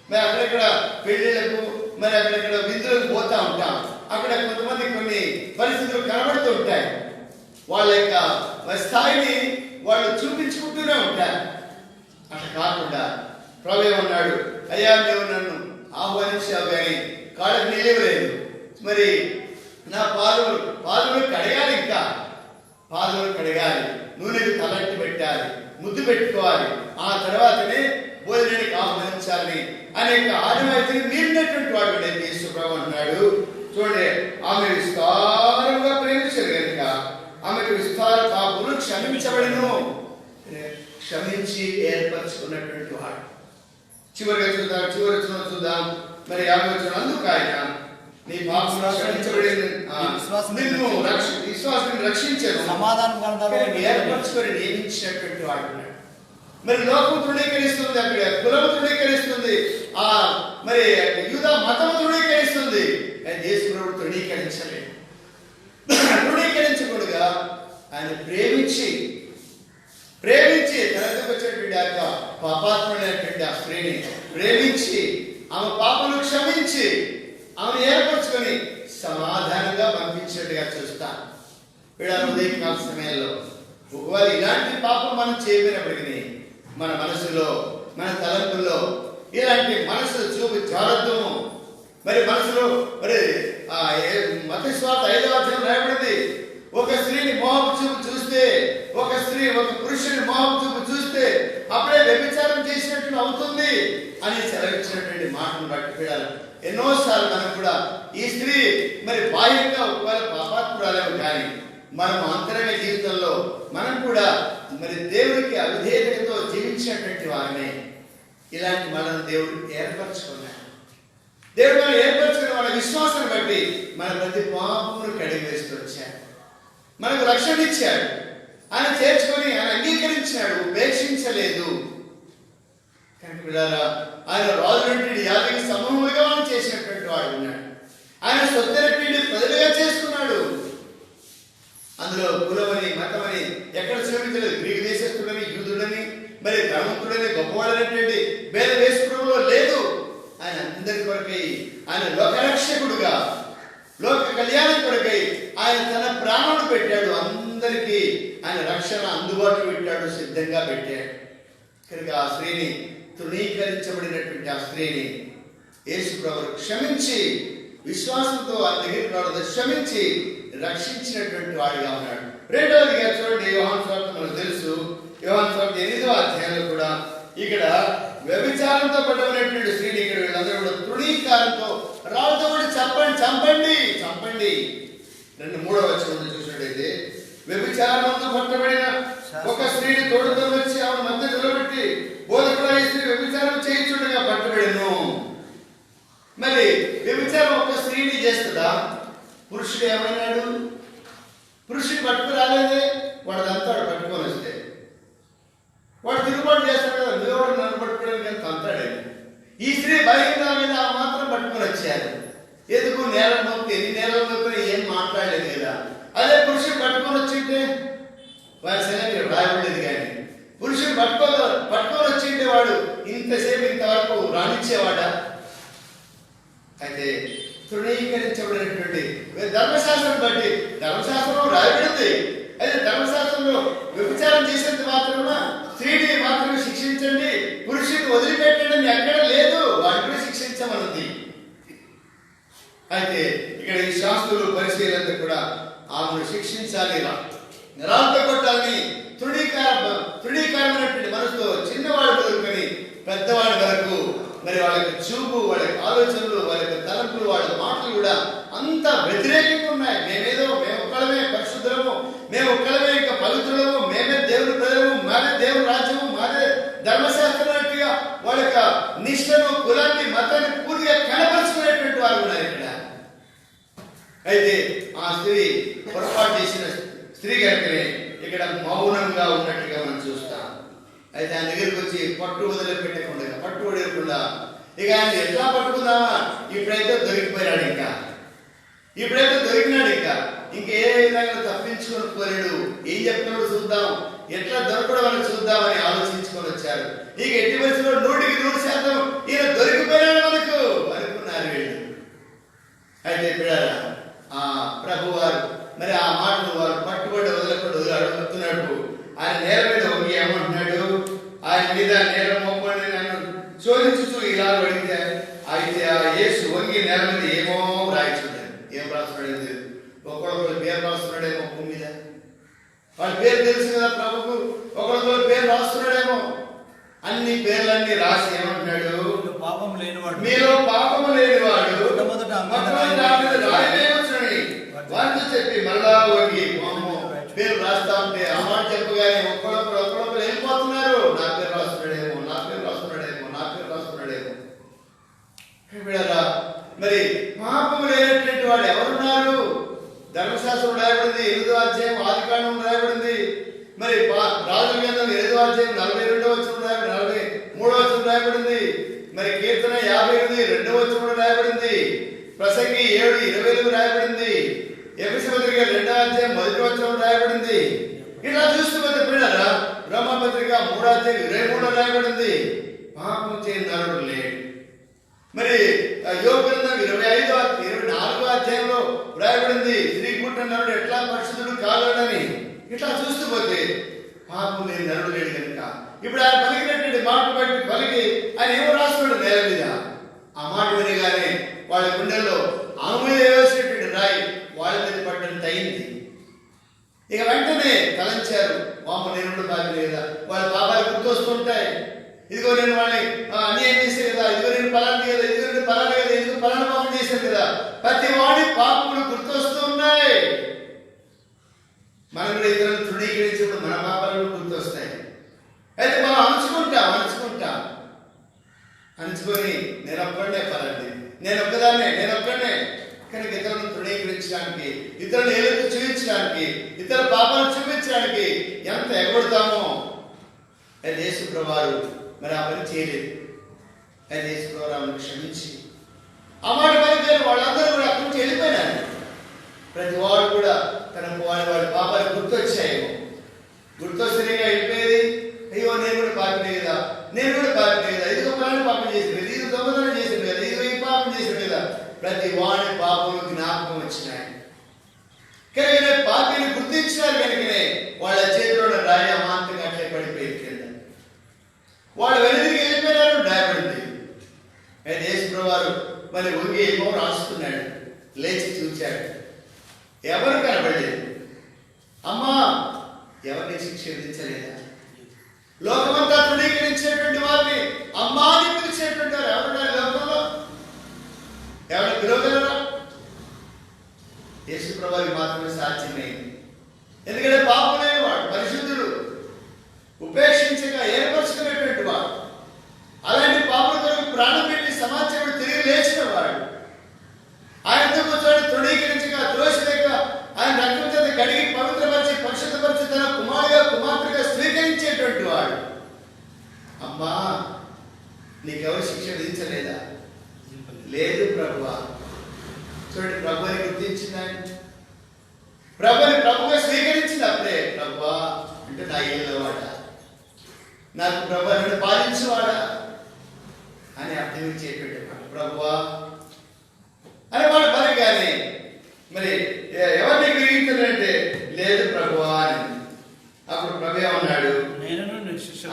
మరి అక్కడెక్కడ పెళ్లిళ్లకు, మరి అక్కడెక్కడ విందులకు పోతా ఉంటాం. అక్కడ కొంతమంది కొన్ని పరిస్థితులు కనబడుతూ ఉంటాయి. వాళ్ళ యొక్క స్థాయిని వాళ్ళు చూపించుకుంటూనే ఉంటారు. అట్లా కాకుండా ప్రభు ఏమన్నాడు? అయ్యా, నువ్వు నన్ను ఆహ్వానించావు, కానీ కాళ్ళకు నీళ్ళలేదు. మరి నా పాదములు కడగాలి, ఇంకా పాదములు కడగాలి, నూనెకు తలంటి పెట్టాలి, ముద్దు పెట్టుకోవాలి, ఆ తర్వాతనే భోజనానికి ఆహ్వానించాలని అనేక ఆనవాయితీని మీరినటువంటి వాడు యేసు ప్రభు అంటున్నాడు. చూడండి, ఆమె విస్తారంగా ప్రేమించారు కనుక ఆమెకు విస్తార పాపములు క్షమించబడిను. క్షమించి ఏర్పరచుకున్నటువంటి వాడు. చివరి చూద్దాం. మరి 50వ వచనం, అందుకు ఆయన నీ పాపములు క్షమించబడింది, నిన్ను విశ్వాసాన్ని రక్షించారు, సమాధానం ఏర్పరచుకొని నియమించినటువంటి వాడు. మరి లోకం తృణీకరిస్తుంది, అక్కడ కులము తృణీకరిస్తుంది, ఆ మరి యూదా మతము తృణీకరిస్తుంది. యేసు ప్రభువు తృణీకరించలేదు. తృణీకరించకూడగా ఆయన ప్రేమించి తనకు వచ్చేటువంటి ఆ పాపాత్ముడైనటువంటి ఆ స్త్రీని ప్రేమించి ఆమె పాపను క్షమించి ఆమెను ఏర్పరచుకొని సమాధానంగా పంపించినట్టుగా చూస్తాను. ఉదయకాల సమయంలో ఒకవేళ ఇలాంటి పాపం మనం చేయకపోయినప్పటికీ మన మనసులో, మన తలంపుల్లో ఇలాంటి మనసు చూపు జాగ్రత్తము. మరి మనసులో మరి మత్తయి సువార్త 5వ అధ్యాయం రాయబడింది, ఒక స్త్రీని మోహపు చూపు చూస్తే, ఒక పురుషుని మోహపు చూపు చూస్తే అప్పుడే వ్యభిచారం చేసినట్టు అవుతుంది అని సెలవిచ్చినటువంటి మాటను బట్టి పిల్లలు ఎన్నోసార్లు మనం కూడా ఈ స్త్రీ మరి బాహ్యంగా ఒకవేళ పాపాత్మురాలేము, కానీ మనం అంతరంగ జీవితంలో మనం కూడా మరి దేవుడికి అవిధేయతతో జీవించినటువంటి వారిని ఇలాంటి మనల్ని దేవుడు ఏర్పరచుకున్నాడు. దేవుడు మనం ఏర్పరచుకున్న వాళ్ళ విశ్వాసాన్ని బట్టి మన ప్రతి పాపమును కడిగి వేస్తూ వచ్చాడు, మనకు రక్షణ ఇచ్చాడు. ఆయన చేర్చుకొని ఆయన అంగీకరించాడు, ఉపేక్షించలేదు. కనుక ఆయన రాజులంటి యాదకి సమూహములుగా మనం చేసినటువంటి వాడు ఉన్నాడు. ఆయన సొత్తైనటువంటి ప్రజలుగా చేసుకున్నాడు. అందులో కులమని మతమని ఎక్కడ చూపించలేదు. గ్రీకు దేశస్తుడని, యూదుడని, మరి ధర్మవంతుడని, గొప్పవాడైనటువంటి భేద వేసుకోవడంలో లేదు. ఆయన అందరి కొరకై, ఆయన లోకరక్షకుడుగా, లోక కళ్యాణం కొరకై ఆయన తన ప్రాణాలు పెట్టాడు. అందరికీ ఆయన రక్షణ అందుబాటులో పెట్టాడు, సిద్ధంగా పెట్టాడు. కనుక ఆ స్త్రీని, తృణీకరించబడినటువంటి ఆ స్త్రీని యేసు ప్రభువు క్షమించి విశ్వాసంతో ఆ దగ్గరికి రావడం క్షమించి రక్షించినటువంటి వాడిగా ఉన్నాడు. రెండవదిగా చూడండి, యోహాను సువార్త మనకు తెలుసు. యోహాను సువార్త 8వ అధ్యాయంలో కూడా ఇక్కడ వ్యభిచారంతో పడ్డమైనటువంటి స్త్రీని ఇక్కడ వీళ్ళందరూ కూడా తృణీకారంతో రాళ్ళతో కూడా చంపండి చంపండి. 2-3వ వచనంలో చూసినట్లయితే, వ్యభిచారమందు పట్టబడిన ఒక స్త్రీని తోడుతో వచ్చి ఆమె మధ్య నిలబెట్టి, బోధకుడా ఈ స్త్రీ వ్యభిచారం చేయించుండగా పట్టబడెను. మరి వ్యభిచారం ఒక స్త్రీని చేస్తుందా? పురుషుడు ఏమన్నాడు? పురుషుడు పట్టుకు రాలేదే, వాడు పట్టుకొని వస్తే వాడు తిరుగుబాటు చేస్తాడు కదా, నువ్వెవడు నన్ను పట్టుకోవడానికి ఎంత అంతాడే. ఈ స్త్రీ బహిరంగ మీద మాత్రం పట్టుకొని వచ్చారు. ఎందుకు? నేల నొప్పి, ఎన్ని నేలలు నొప్పి ఏం మాట్లాడలేదు కదా. అదే పురుషుడు పట్టుకొని వచ్చింటే వారి సంగతి రాయబడలేదు. కానీ పురుషుడు పట్టుకొని వచ్చింటే వాడు ఇంతసేపు ఇంతవరకు రాణించేవాడా? అయితే తృణీకరించబడినటువంటి ధర్మశాస్త్రం బట్టి, ధర్మశాస్త్రంలో రాయబడింది. అయితే ధర్మశాస్త్రంలో వ్యభిచారం చేసేంత మాత్రమే స్త్రీని మాత్రమే శిక్షించండి, పురుషుడిని వదిలిపెట్టండి అని ఎక్కడ లేదు. వాడిని కూడా శిక్షించమన్నది. అయితే ఇక్కడ ఈ శాస్త్రులు పరిశీలంతా కూడా ఆమెను శిక్షించాలి, నిరాంత కొట్టాలని తృణీకారమైనటువంటి మనసుతో చిన్నవాడు మొదలుకొని పెద్దవాడి వరకు మరి వాళ్ళకి చూపు, వాళ్ళ ఆలోచనలు, వాళ్ళ తలంపులు, వాళ్ళ మాటలు కూడా అంత వ్యతిరేకంగా ఉన్నాయి. మేము ఒక్కడమే పరిశుద్ధులము, మేము ఒక్కడమే ఇంకా పవిత్రులము, మేమే దేవుని ప్రజలము, మాదే దేవుని రాజ్యము, మాదే ధర్మశాస్త్రన్నట్టుగా వాళ్ళ యొక్క నిష్టను, కులాన్ని, మతాన్ని పూర్తిగా కనపరుచుకునేటువంటి వారు ఉన్నారు ఇక్కడ. అయితే ఆ స్త్రీ పొరపాటు చేసిన స్త్రీ కనుకనే ఇక్కడ మౌనంగా ఉన్నట్టుగా మనం చూస్తాం. అయితే ఆయన దగ్గరికి వచ్చి పట్టు వదిలిపెట్టకుండా ఇక ఆయన ఎట్లా పట్టుకుందామా, ఇప్పుడైతే దొరికిపోయాడు. ఇప్పుడైతే దొరికినాడు. ఇంకే విధంగా తప్పించుకొని పోలేడు. ఏం చెప్తున్నాడు చూద్దాం, ఎట్లా దొరకడం అని చూద్దామని ఆలోచించుకొని వచ్చారు. ఇక ఎట్టి పరిస్థితుల్లో 100% ఈయన దొరికిపోయాడు మనకు అనుకున్నారు వీళ్ళు. అయితే పిల్లరా, ఆ ప్రభు వారు మరి ఆ మాటలు వారు పట్టుబడి వదలకుండా అడుగుతున్నట్టు ఆయన నేల మీద వంగి ఏమంటున్నాడు, ఆయన మీద నేల మోపండి నన్ను చోదించు ఇలా అడిగితే, అయితే ఆ యేసు వంగి నేల మీద ఏమో రాయించున్నాడు. ఏం రాస్తున్నాడు? ఒకళ్ళొకరు పేరు రాస్తున్నాడేమో భూమి మీద. వాళ్ళ పేరు తెలుసు కదా ప్రభుకు. ఒకళ్ళొకరు పేరు రాస్తున్నాడేమో. అన్ని పేర్లన్నీ రాసి ఏమంటున్నాడు, మీలో పాపము లేనివాడు వారితో చెప్పి మళ్ళా వంగి పేరు రాస్తా ఉంటే ఆ మాట చెప్పగానే ఒకళ్ళొకరు వెళ్ళిపోతున్నారు. నా పేరు రాస్తున్నాడేమో. మరి పాపము లేనటువంటి వాడు ఎవరున్నారు? ధర్మశాస్త్రం రాయబడింది 8వ అధ్యాయం, ఆదికాండం రాయబడింది. మరి రాజుల గ్రంథం 8వ అధ్యాయం 42వ వచనం 43వ వచనం రాయబడింది. మరి కీర్తన 58 2వ వచనం రాయబడింది. ప్రసంగి 7:20 రాయబడింది. ఎఫెసీ పత్రిక 2వ అధ్యాయం 1వ వచనం రాయబడింది. ఇలా చూస్తున్న పిల్లరా, రోమాపత్రిక 3వ అధ్యాయం 23 రాయబడింది. పాపం చేయని నరుడు లేడు. మరి యోబు గ్రంథం 24వ అధ్యాయంలో రాయబడింది, స్త్రీ పుట్టిన నరుడు ఎట్లా పరిశుద్ధుడు కాగలడని. ఇట్లా చూస్తూ పోతే పాపం లేని నరుడు లేడు కనుక ఇప్పుడు ఆయన పలికినటువంటి మాట బట్టి పలికి ఆయన ఏమో రాస్తున్నాడు నేల మీద. ఆ మాట వినగానే వాళ్ళ గుండెల్లో ఆమె మీద వేసినటువంటి రాయి వాళ్ళ మీద పడ్డంత అయింది. ఇక వెంటనే తలంచారు, వామ నేను కూడా బాధ్యత లేదా, వాళ్ళ పాపాలు గుర్తొస్తుంటాయి. ఇదిగో నేను వాళ్ళని అన్యాయం చేశాను కదా, ఇదిగో నేను పలాంటి కదా, ఇదిగో నేను పలాంటి కదా, ఇదిగో పలానా పాపం చేశాను కదా. ప్రతి వాడి పాపములు గుర్తొస్తూ ఉన్నాయి. మనం కూడా ఇతరులను తృణీకరించినప్పుడు మన పాపాలు గుర్తొస్తాయి. అయితే మనం అణుచుకొని నేను ఒక్కడే పలాంటి, నేను ఒక్కడే కనుక ఇతరులను తృణీకరించడానికి, ఇతరులను ఏదైతే చూపించడానికి, ఇతర పాపాలను చూపించడానికి ఎంత ఎగబడతామో. అయితే యేసు ప్రభువారు మరి ఆ పని చేయలేదు. అయితే యేసు ప్రభువారు క్షమించి ఆ మాట పలికారు. వాళ్ళందరూ కూడా అక్కడి నుంచి వెళ్ళిపోయినారు. ప్రతి వాడు కూడా తన వాడి పాపాలు గుర్తొచ్చాయేమో. గుర్తొస్తేనే వెళ్ళిపోయేది. అయ్యో నేను కూడా పాపమే కదా, ఇదిగో పలానా పాపం చేసింది కదా, ఇది దొంగతనం చేసింది కదా, ఇదిగో ఈ పాపం చేసింది కదా. ప్రతి వాడి పాపం జ్ఞాపకం వచ్చినాయి. కానీ పాపిని గుర్తించినారు కనుకనే వాళ్ళ చేతిలో రాయి అమాంతంగా అట్లే పడిపోయింది కింద. వాళ్ళు వెనుదిరిగి వెళ్ళిపోయినారు, రాయబడింది. అయితే యేసు ప్రభువారు మరి వంగి ఏమో రాస్తున్నాడు. లేచి చూచాడు, ఎవరు కనబడలేదు. అమ్మా ఎవరిని శిక్ష విధించలేదా? లోకమంతా తృణీకరించేటువంటి వారిని అమ్మా అని పిలిచేటువంటి వారు ఎవరున్నారు లోకంలో? ఎవరిని పిలవగలరా? యేసు ప్రభువుకి మాత్రమే సాధ్యమైంది. ఎందుకంటే పాపం లేని వాడు, పరిశుద్ధుడు, ఉపేక్షించగా ఏర్పరచుకునేటువంటి వాడు, అలాంటి పాపల కొరకు ప్రాణం పెట్టి సమాచారం తిరిగి లేచిన వాడు, ఆయనతో కూర్చొని తృణీకరించగా త్రోసిలేక ఆయన రక్తం చేత కడిగి పవిత్రపరిచి పరిశుద్ధపరిచి తన కుమారుగా కుమార్తెగా స్వీకరించేటువంటి వాడు. అమ్మా, నీకెవరు శిక్ష విధించలేదా? లేదు ప్రభువా. చూడండి, ప్రభుని గుర్తించింది ఆయన, ప్రభుని ప్రభుగా స్వీకరించింది. అప్పుడే ప్రభువా అంటే నా ఏళ్ళవాడ, నాకు ప్రభు నన్ను పాలించువాడా అని అర్థం ఇచ్చేటువంటి వాడు ప్రభువా అని వాడు పలకగానే మరి ఎవరిని గ్రహించాలంటే లేదు ప్రభువా అని. అప్పుడు ప్రభు అన్నాడు,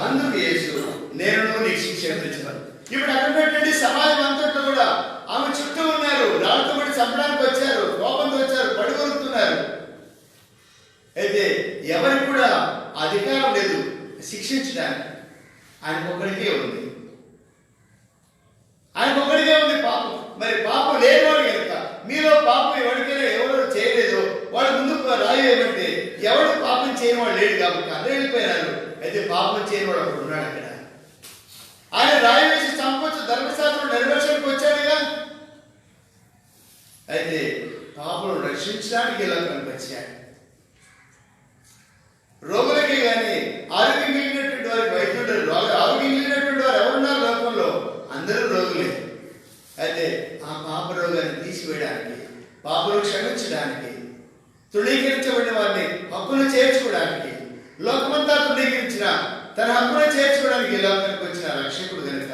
అందుకు యేసు నేను నీకు శిక్ష విధించను. ఇప్పుడు అక్కడ సమాజం అంతట్లో కూడా ఆమె చుట్టూ ఉన్నారు, రాళ్ళతో పడి చంపడానికి వచ్చారు, కోపంతో వచ్చారు, పడుకొరుతున్నారు. అయితే ఎవరికి కూడా అధికారం లేదు శిక్షించడానికి. ఆయన ఒక్కడికే ఉంది, ఆయన ఒక్కడికే ఉంది పాపం. మరి పాపం లేనివాడు కనుక మీలో పాపం ఎవరికైనా ఎవరు చేయలేదు వాడు ముందుకు రాయి ఏమంటే ఎవడు పాపం చేయని వాడు లేడు కాబట్టి అందరూ వెళ్ళిపోయినారు. అయితే పాపం చేయని వాడు అక్కడ ఉన్నాడు. అక్కడ ఆయన రాయి వేసి చంపొచ్చు, ధర్మశాస్త్రం నెరవేర్చడానికి వచ్చాడుగా. అయితే పాపను రక్షించడానికి ఇలా కనిపించాడు. రోగులకే కానీ ఆరోగ్యం కలిగినటువంటి వారికి వైద్యుడు, ఆరోగ్యం కలిగినటువంటి వారు ఎవరున్నారు లోకంలో? అందరూ రోగులే. అయితే ఆ పాప రోగాన్ని తీసివేయడానికి, పాపను క్షమించడానికి, తృణీకరించబడిన వారిని హక్కును చేర్చుకోవడానికి, లోకమంతా తృణీకరించిన తన హక్కును చేర్చుకోవడానికి ఈ లోకానికి వచ్చిన రక్షకుడు కనుక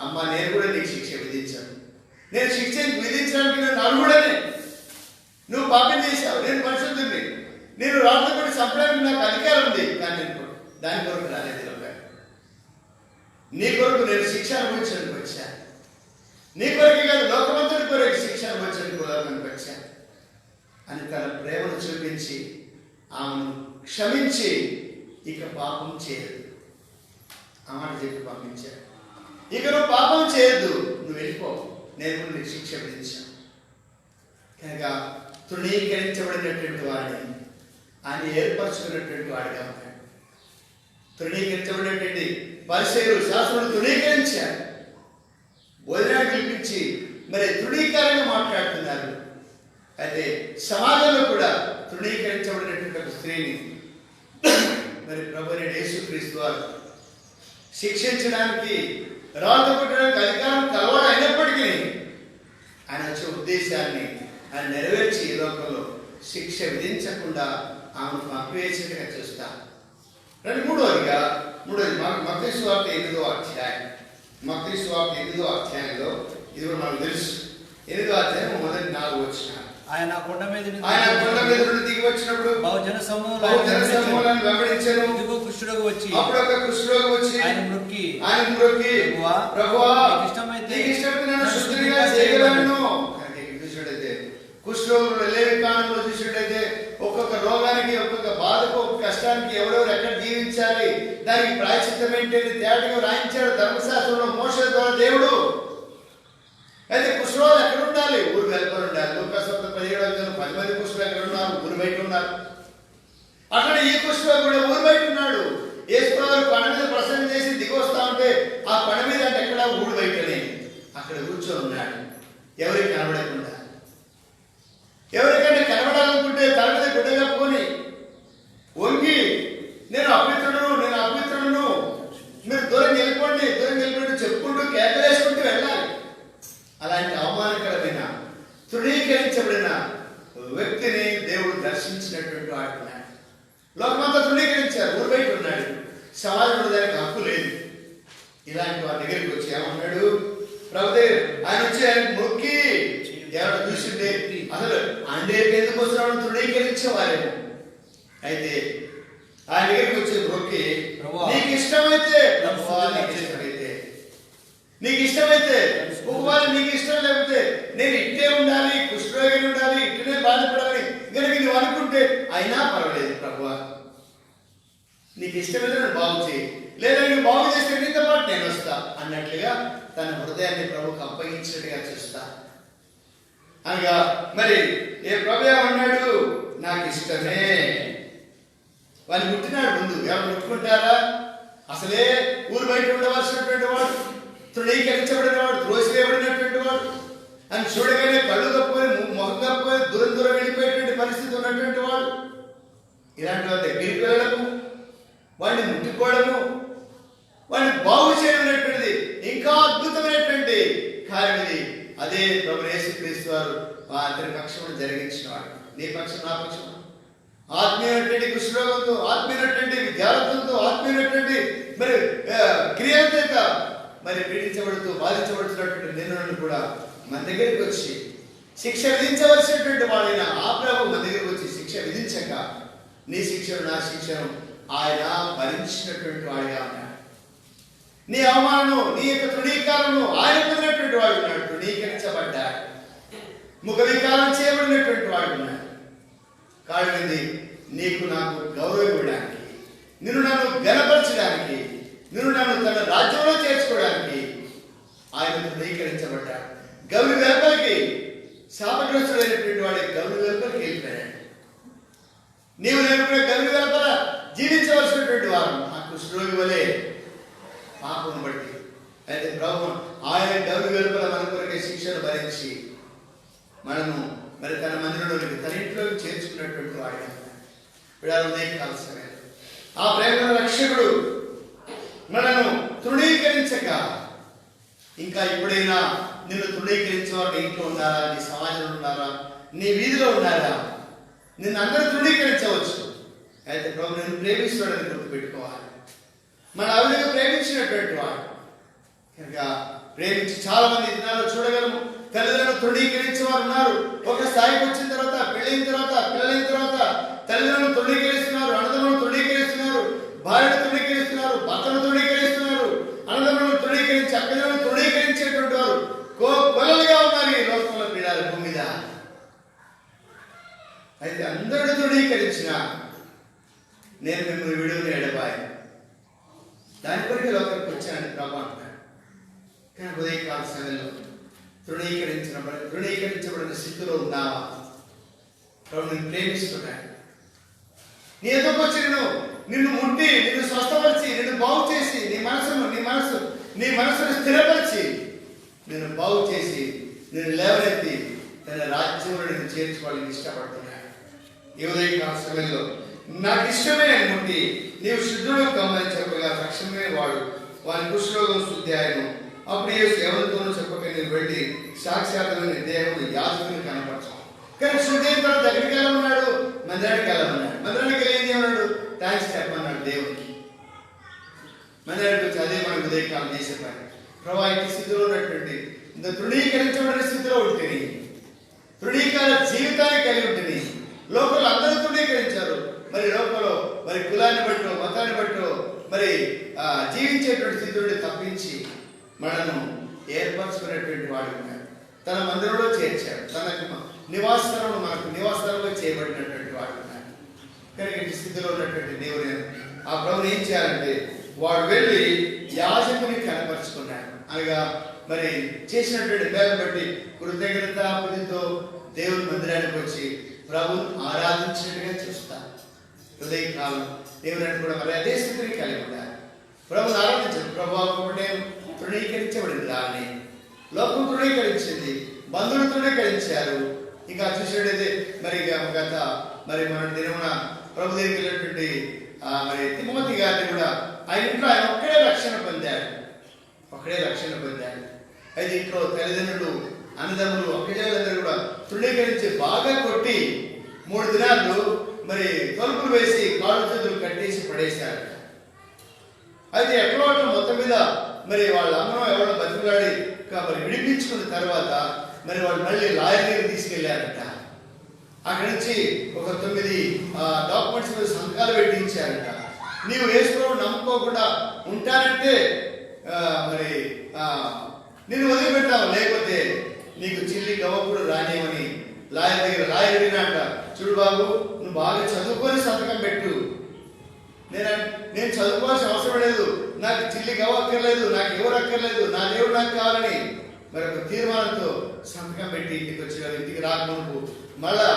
అమ్మ నేను కూడా నీకు శిక్ష విధించాను. నేను శిక్ష విధించడానికి నేను అర్హుడనే. నువ్వు పాపం చేశావు, నేను పరిశుద్ధుడిని, నేను రాత్రి కూడా చంపడానికి నాకు అధికారం ఉంది. కానీ నేను దాని కొరకు రాలేదు లోకానికి. నీ కొరకు నేను శిక్ష అనుభవించడానికి వచ్చాను. నీ కొరకు కాదు, లోకమంతటి కొరకు శిక్ష అనుభవించడానికి లోకానికి వచ్చాను అని తన ప్రేమను చూపించి ఆమెను క్షమించి ఇక పాపం చేయదు ఆ మాట చెప్పి పంపించాడు. ఇక నువ్వు పాపం చేయొద్దు, నువ్వు వెళ్ళిపో, నేను నీకు శిక్ష విధించాను. కనుక తృణీకరించబడినటువంటి వాడిని ఆయన ఏర్పరచుకున్నటువంటి వాడిగా ఉన్నాడు. తృణీకరించబడినటువంటి పరిసయ్యులు శాస్త్రులు తృణీకరించారు, భోజనాన్ని పిలిపించి మరి తృణీకరంగా మాట్లాడుతున్నారు. అయితే సమాజంలో కూడా తృణీకరించబడినటువంటి ఒక స్త్రీని మరి ప్రభువైన యేసుక్రీస్తు వారు శిక్షించడానికి, రాళ్ళు కొట్టడానికి అధికారం కలవాడు అయినప్పటికీ ఆయన వచ్చే ఉద్దేశాన్ని ఆయన నెరవేర్చి ఈ లోకంలో శిక్ష విధించకుండా ఆమెను పంపివేసేట్టుగా చూస్తాం. మూడోది మత్తయి సువార్త 8వ అధ్యాయం. మత్తయి సువార్త 8వ అధ్యాయంలో ఇది కూడా మనకు తెలుసు. 8వ అధ్యాయం మొదటి 4 వచనాలు. ఆయన కొండ మీద నుండి దిగి వచ్చినప్పుడు బహుజన సమూహాలను వెంబడించారు. ఇదిగో కుష్ఠరోగి వచ్చి అప్పుడు ఒక కుష్ఠరోగి వచ్చి ఆయన మ్రొక్కి ప్రభువా నీకు ఇష్టమైతే నన్ను శుద్ధిగా చేయగలను. చూసినట్టయితే కుష్ఠరోగులు లేవి కాలంలో చూసినట్టయితే ఒక్కొక్క రోగానికి, ఒక్కొక్క బాధకు, ఒక్కొక్క కష్టానికి ఎవరెవరు ఎక్కడ జీవించాలి, దానికి ప్రాయశ్చిత్తం ఏంటంటే తేటగా రాయించాడు ధర్మశాస్త్రంలో మోషే ద్వారా దేవుడు. అయితే కుష్ఠరోగులు ఎక్కడ ఉండాలి? ఊరు వెలుపల ఉండాలి. లోకసభ 17 10 మంది కుష్ఠరోగులు ఎక్కడ ఉన్నారు? ఊరు బయట ఉన్నారు. అక్కడ ఈ కుష్ఠరోగి కూడా ఊరు బయట ఉన్నాడు. యేసుప్రభువు కొండ మీద ప్రసంగం చేసి దిగి వస్తా ఉంటే ఆ కొండ మీద అంటే ఎక్కడ ఊరు బయటనే అక్కడ కూర్చొని ఉన్నాడు, ఎవరికి కనబడకుండా. ఎవరికంటే కనబడాలనుకుంటే తల మీద గుడ్డ కప్పుకొని వంగి నేను అపవిత్రుడును, మీరు దూరం వెళ్ళిపోండి చెప్పుకుంటూ కేకలేసుకుంటూ వెళ్ళాలి. అలాంటి అవమానకరమైన తృణీకరించబడిన వ్యక్తిని దేవుడు దర్శించినటువంటి వాడున్నాడు. లోకమంతా తృణీకరించారు, ఊరు బయట ఉన్నాడు, సమాజంలో దానికి హక్కు లేదు. ఇలాంటి వారి దగ్గరికి వచ్చి ఏమన్నాడు ప్రభుదేవ్? ఆయన వచ్చి ఆయన మొక్కి ఎవరు చూసిండే అసలు అండే ఎందుకు వచ్చిన తృణీకరించేవారేమో. అయితే ఆయన దగ్గరికి వచ్చి మొక్కి నీకు ఇష్టమైతే ఒకవేళ నీకు ఇష్టం లేకపోతే నేను ఇట్టే ఉండాలి, కుష్ఠరోగి ఉండాలి, ఇట్టనే బాధపడాలి కనుక నువ్వు అనుకుంటే అయినా పర్వాలేదు ప్రభువా, నీకు ఇష్టమైతే నన్ను బాగు చేయి, లేదా నువ్వు బాగు చేస్తే నీతో పాటు నేను వస్తా అన్నట్లుగా తన హృదయాన్ని ప్రభువుకు అప్పగించినట్టుగా చూస్తా. అనగా మరి ఏ ప్రభు ఏమన్నాడు? నాకు ఇష్టమే. వాళ్ళు ముట్టినాడు. ముందు ఎవరు ముట్టుకుంటారా? అసలే ఊరు బయట ఉండవలసినటువంటి వాడు, తృణీకరించబడిన వాడు, త్రోసివేయబడినటువంటి వాడు, అని చూడగానే కళ్ళు కప్పుకొని మొహం కప్పుకొని దూరం దూరం వెళ్ళిపోయేటువంటి పరిస్థితి ఉన్నటువంటి వాడు, ఇలాంటి వారి దగ్గరికి వెళ్ళడము, వాడిని ముట్టుకోవడము, వాడిని బాగు చేయడం అనేటువంటిది ఇంకా అద్భుతమైనటువంటి కార్యం ఇది. అదే ప్రభు యేసుక్రీస్తు వారు ఆ అందరి పక్షమును జరిగించిన వాడు. నీ పక్షం, నా పక్షం. ఆత్మీయమైనటువంటి కుష్ఠరోగంతో, ఆత్మీయమైనటువంటి విద్యార్థులతో, ఆత్మీయమైనటువంటి మరి క్రియల చేత మరి పీడించబడుతూ బాధించబడుతున్నటువంటి నిన్ను కూడా మన దగ్గరికి వచ్చి శిక్ష విధించవలసినటువంటి వాడైన ఆ ప్రభు మన దగ్గరికి వచ్చి శిక్ష విధించక నీ శిక్షను, నా శిక్షను ఆయన భరించినటువంటి వాడిగా ఉన్నాడు. నీ అవమానం, నీ యొక్క తృణీకారము ఆయన పొందినటువంటి వాడు ఉన్నాడు. తృణీకరించబడ్డాడు, ముఖ వికారం చేయబడినటువంటి వాడు ఉన్నాడు. కారణమైంది నీకు నాకు గౌరవం ఇవ్వడానికి, నిన్ను నన్ను గణపరచడానికి, నిన్ను నన్ను తన రాజ్యంలో చేర్చుకోవడానికి ఆయన తృణీకరించబడ్డాడు. గౌరి వెలుపలికి, శాపగ్రస్తుడైనటువంటి వాడి గౌరి వెలుపలికి వెళ్ళిపోయాడు. నీవు నేను కూడా గౌరి వెలుపల జీవించవలసినటువంటి వారు ఆ కుష్ఠరోగి వలె పాపను బట్టి. అయితే ప్రభు ఆయన గౌరి వెలుపల మన కొరకే శిక్షను భరించి మనము మరి తన మందిరంలోకి, తన ఇంట్లోకి చేర్చుకున్నటువంటి వాడు. ఉదయకాల్సిన ఆ ప్రేమ రక్షకుడు మనను తృణీకరించక, ఇంకా ఎప్పుడైనా నిన్ను తృణీకరించేవారు నీ ఇంట్లో ఉన్నారా, నీ సమాజంలో ఉన్నారా, నీ వీధిలో ఉన్నారా? నిన్ను అందరూ తృణీకరించవచ్చు. అయితే ప్రభు నిన్ను ప్రేమిస్తాడని గుర్తుపెట్టుకోవాలి. మన అవిధంగా ప్రేమించినటువంటి వాడు కనుక ప్రేమించి చాలా మంది దినాల్లో చూడగలము. తల్లిదండ్రులను తృణీకరించే వారు ఉన్నారు. ఒక స్థాయికి వచ్చిన తర్వాత, పెళ్ళైన తర్వాత, పిల్లలైన తర్వాత తల్లిదండ్రులను తృణీకరిస్తున్నారు, అన్నదమ్ములను తృణీకరిస్తున్నారు, భార్యను తృణీకరిస్తున్నారు, భర్తను తృణీకరిస్తున్నారు, అన్నదమ్ములను తృణీకరించి అక్కలను తృణీకరించేటువంటి వారు కొలలుగా ఉన్నారు ఈ లోకంలో, పీడాల భూమి మీద. అయితే అందరూ తృణీకరించిన నేను మిమ్మల్ని విడువని ఎడబాయి, దాని కొరకు లోకానికి వచ్చానని ప్రభు అంటున్నాడు. కానీ ఉదయకాల సమయంలో తృణీకరించబడిన స్థితిలో ఉన్నావా? ప్రభు నిన్ను ప్రేమిస్తున్నాడు. నీ ఎదుకు వచ్చి నిన్ను ముట్టి, నిన్ను స్వస్థపరిచి, నిన్ను బాగు చేసి, నీ మనసును స్థిరపరిచి, నిన్ను బాగు చేసి, నిన్ను లేవనెత్తి తన రాజ్యంలో నిన్ను చేర్చుకోవాలని ఇష్టపడుతున్నాడు. ఈ ఉదయకాల సమయంలో నాకు ఇష్టమే అని ముట్టి నీవు శుద్ధుడు కమ్మని చెప్పగా తక్షణమే వాడి కుష్ఠరోగం శుద్ధి ఆయను. అప్పుడు ఎవరితోనూ చెప్పక నేను వెళ్ళి సాక్షాత్తుని దేహం యాజకుని కనపరచాం. కానీ శుద్ధి అయిన తర్వాత దగ్గరికి వెళ్ళమన్నాడు, మందిరానికి వెళ్ళమన్నాడు. మందిరానికి వెళ్ళి ఏం చేయమన్నాడు? థ్యాంక్స్ చెప్పమన్నాడు దేవునికి. మందిరానికి వచ్చి అదే మనకు ఉదయకాలం చేసే పని. ప్రభా ఇంటి స్థితిలో ఉన్నటువంటి ఇంత తృణీకరించబడిన స్థితిలో ఉంటుంది, తృణీకార జీవితాన్ని కలిగి ఉంటుంది. లోకంలో అందరూ తృణీకరించారు. మరి లోకంలో మరి కులాన్ని బట్టో, మతాన్ని బట్టో మరి జీవించేటువంటి స్థితి నుండి తప్పించి మనను ఏర్పరచుకునేటువంటి వాడు ఉన్నాడు. తన మందిరంలో చేర్చాడు. తనకు నివాసస్థలంలో, మనకు నివాసస్థలంలో చేయబడినటువంటి వాడు ఉన్నాడు. కనుక ఈ స్థితిలో ఉన్నటువంటి దేవుడు ఆ ప్రభుని ఏం చేయాలంటే వాడు వెళ్ళి యాజకుని కనపరుచుకున్నాడు. అనగా మరి చేసినటువంటి మేలు బట్టి కృతజ్ఞత బుద్ధితో దేవుని మందిరానికి వచ్చి ప్రభుని ఆరాధించినట్టుగా చూస్తాను. ఉదయకాలం దేవుని కూడా మరి అదే స్థితిని కలిగి ఉండాలి. ప్రభుని ఆరాధించారు. ప్రభావం నేను తృణీకరించబడింది, దాన్ని లోకం తృణీకరించింది, బంధువులు తృణీకరించారు. ఇంకా చూసేటైతే మరి గత మరి మన దినమున ప్రభు దగ్గరికి వెళ్ళినటువంటి మరి తిమోతి గారిని కూడా ఆయన ఇంట్లో ఆయన ఒక్కడే రక్షణ పొందాడు. అయితే ఇంట్లో తల్లిదండ్రులు, అన్నదమ్ములు, అక్కజలందరూ కూడా తృణీకరించి బాగా కొట్టి 3 దినాలు మరి తలుపులు వేసి కాళ్ళు చేతులు కట్టేసి పడేశారు. అయితే ఎక్కడో మొత్తం మీద మరి వాళ్ళ అమ్మను ఎవరో బతిమలాడి మరి విడిపించుకున్న తర్వాత మరి వాళ్ళు మళ్ళీ లాయర్ దగ్గర తీసుకెళ్లారట. అక్కడి నుంచి ఒక 9 డాక్యుమెంట్స్ మీద సంతకాలు పెట్టించారట. నీవు యేసుప్రభువుని నమ్ముకోకుండా ఉంటానంటే మరి నిన్ను వదిలిపెట్టావు, లేకపోతే నీకు చిల్లి గవ్వ కూడా రానేమని లాయర్ అడిగినట్ట. చూడు బాబు, నువ్వు బాగా చదువుకొని సంతకం పెట్టు. నేను చదువుకోవాల్సిన అవసరం లేదు, నాకు చిల్లి గవ్వ అక్కర్లేదు, నాకు ఎవరు అక్కర్లేదు, నా దేవుడు నాకు కావాలని మరి ఒక తీర్మానంతో సంతకం పెట్టి ఇంటికి వచ్చి ఇంటికి రాకముందు మళ్ళా